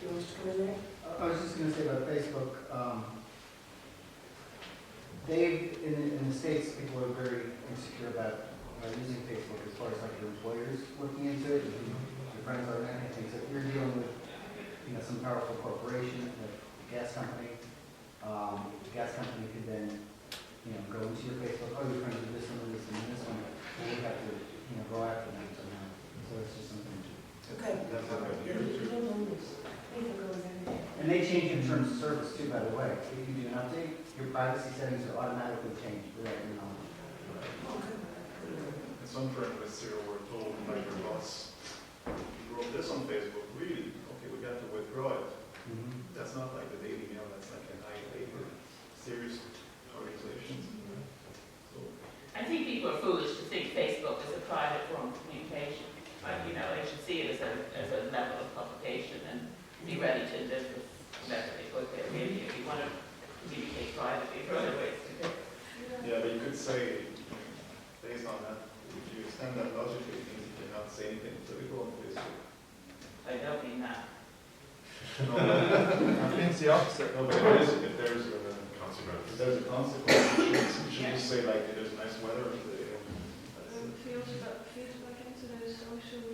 [SPEAKER 2] You want to come in there?
[SPEAKER 14] I was just going to say about Facebook, in the States, people are very insecure about using Facebook as far as like your employers looking into it, and your friends are and things. If you're dealing with some powerful corporation, like a gas company, the gas company could then go into your Facebook, oh, your friends are this one, this one, and this one. And you have to go after them somehow. So it's just something to
[SPEAKER 2] Okay.
[SPEAKER 14] that's how I do it.
[SPEAKER 13] Facebook goes everywhere.
[SPEAKER 14] And And they change in terms of service too, by the way. If you do an update, your privacy settings are automatically changed without your knowledge.
[SPEAKER 3] In some journalists here were told by their boss, you wrote this on Facebook, really? Okay, we got to withdraw it. That's not like the Daily Mail, that's like an high paper, serious organizations. So,
[SPEAKER 12] I think people are foolish to think Facebook is a private form of communication. Like, you know, they should see it as a level of publication and be ready to live with whatever they put there. Really, if you want to communicate privately, for other ways to do it.
[SPEAKER 3] yeah, but you could say, based on that, if you extend that logic, it means you cannot say anything political on Facebook.
[SPEAKER 12] I don't mean that.
[SPEAKER 3] No,
[SPEAKER 7] I think it's the opposite.
[SPEAKER 3] no, but if there's a consequence, you should just say like, there's nice weather today.
[SPEAKER 6] Feels back into the social